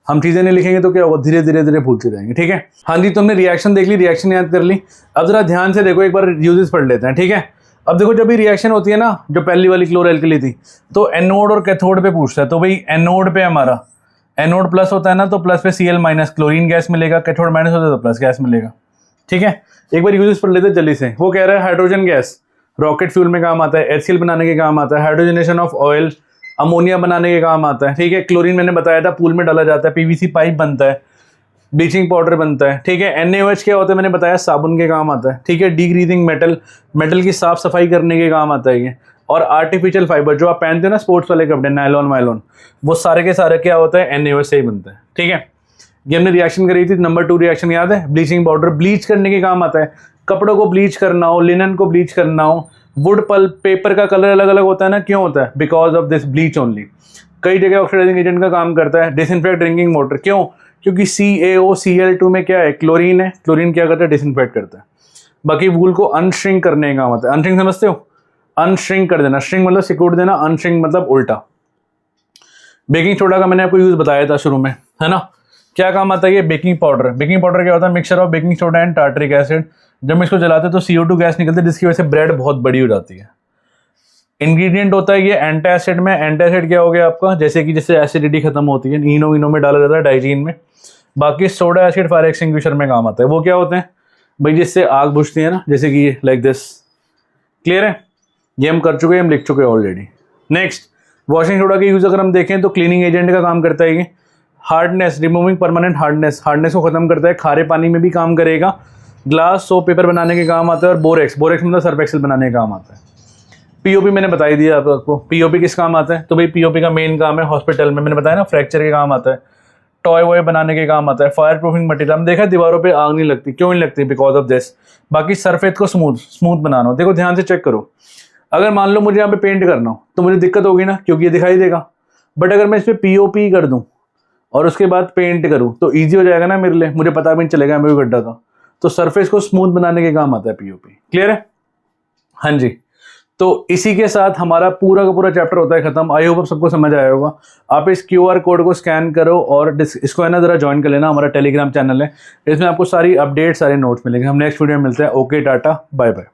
हम चीज़ें नहीं लिखेंगे तो क्या होगा, धीरे धीरे धीरे भूलते रहेंगे। ठीक है। हाँ जी, तुमने रिएक्शन देख ली, रिएक्शन याद कर ली। अब जरा ध्यान से देखो, एक बार यूजेस पढ़ लेते हैं। ठीक है। अब देखो जब भी रिएक्शन होती है ना, जो पहली वाली क्लोरोएल्कली थी, तो एनोड और कैथोड पे पूछता है। तो भाई एनोड पे हमारा एनोड प्लस होता है ना, तो प्लस पे Cl- क्लोरीन गैस मिलेगा, कैथोड माइनस होता है तो प्लस गैस मिलेगा। ठीक है। एक बार यूजेस पढ़ लेते हैं जल्दी से। वो कह रहा है हाइड्रोजन गैस रॉकेट फ्यूल में काम आता है, HCl बनाने के काम आता है, हाइड्रोजनेशन ऑफ ऑयल अमोनिया बनाने के काम आता है। ठीक है। क्लोरीन मैंने बताया था पूल में डाला जाता है, PVC पाइप बनता है, ब्लीचिंग पाउडर बनता है। ठीक है। NaOH क्या होता है मैंने बताया, साबुन के काम आता है। ठीक है। डीग्रीजिंग मेटल की साफ सफाई करने के काम आता है ये। और आर्टिफिशियल फाइबर जो आप पहनते हो ना स्पोर्ट्स वाले कपड़े, नायलॉन वायलॉन, वो सारे के सारे क्या होता है, NaOH से ही बनता है। ठीक है। ये हमने रिएक्शन करी थी, नंबर 2 रिएक्शन याद है, ब्लीचिंग पाउडर ब्लीच करने के काम आता है। कपड़ों को ब्लीच करना हो, लिनन को ब्लीच करना हो, वुड पल्प पेपर का कलर अलग अलग होता है ना, क्यों होता है, because of this bleach only. कई जगह ऑक्सीडाइजिंग एजेंट का काम करता है। डिसइंफेक्ट ड्रिंकिंग वाटर, क्यों, क्योंकि CaOCl2 में क्या है, क्लोरीन है। क्लोरीन क्या करता है, डिसइंफेक्ट करता है। बाकी वूल को अनश्रिंक करने का काम आता है। अनश्रिंक समझते हो, अनश्रिंक कर देना, श्रिंक मतलब सिकुड़ देना, अनश्रिंक मतलब उल्टा। बेकिंग सोडा का मैंने आपको यूज बताया था शुरू में, है ना, क्या काम आता है ये, बेकिंग पाउडर। बेकिंग पाउडर क्या होता है, mixture of baking soda and tartaric acid. जब हम इसको जलाते हैं तो CO2 गैस निकलती है, जिसकी वजह से ब्रेड बहुत बड़ी हो जाती है। इंग्रेडिएंट होता है ये एंटासिड में। एंटासिड क्या हो गया आपका, जैसे कि जिससे एसिडिटी खत्म होती है, इनो में डाला जाता है, डाइजीन में। बाकी सोडा एसिड फायर एक्सटिंग्विशर में काम आता है। वो क्या होते हैं भाई, जिससे आग बुझती है ना, जैसे कि लाइक दिस। क्लियर है। ये हम कर चुके हैं, हम लिख चुके हैं ऑलरेडी। नेक्स्ट, वॉशिंग सोडा के यूज अगर हम देखें तो क्लीनिंग एजेंट का काम करता है ये। हार्डनेस, रिमूविंग परमानेंट हार्डनेस को खत्म करता है। खारे पानी में भी काम करेगा। ग्लास सोप पेपर बनाने के काम आता है। और बोरेक्स मतलब सर्फ एक्सेल बनाने का काम आता है। POP मैंने बता ही दिया आपको। POP किस काम आता है, तो भाई POP का मेन काम है हॉस्पिटल में, मैंने बताया ना, फ्रैक्चर के काम आता है। टॉय वॉय बनाने के काम आता है, फायर प्रूफिंग मटेरियल। हम देखा दीवारों पे आग नहीं लगती, क्यों नहीं लगती? Because of this. बाकी सरफेस को स्मूथ बनाना हो, देखो ध्यान से चेक करो। अगर मान लो मुझे यहाँ पे पेंट करना हो तो मुझे दिक्कत होगी ना, क्योंकि ये दिखाई देगा। बट अगर मैं इस पर पीओपी कर दूँ और उसके बाद पेंट करूँ तो ईजी हो जाएगा ना मेरे लिए, मुझे पता भी नहीं चलेगा मैं भी गड्ढा था। तो सरफेस को स्मूथ बनाने के काम आता है पीओपी। क्लियर है? हाँ जी। तो इसी के साथ हमारा पूरा का पूरा चैप्टर होता है खत्म। आई होप सबको समझ आया होगा। आप इस क्यूआर कोड को स्कैन करो और इसको है ना ज़रा ज्वाइन कर लेना, हमारा टेलीग्राम चैनल है, इसमें आपको सारी अपडेट सारे नोट्स मिलेंगे। हम नेक्स्ट वीडियो में मिलते हैं। Okay, tata, bye bye.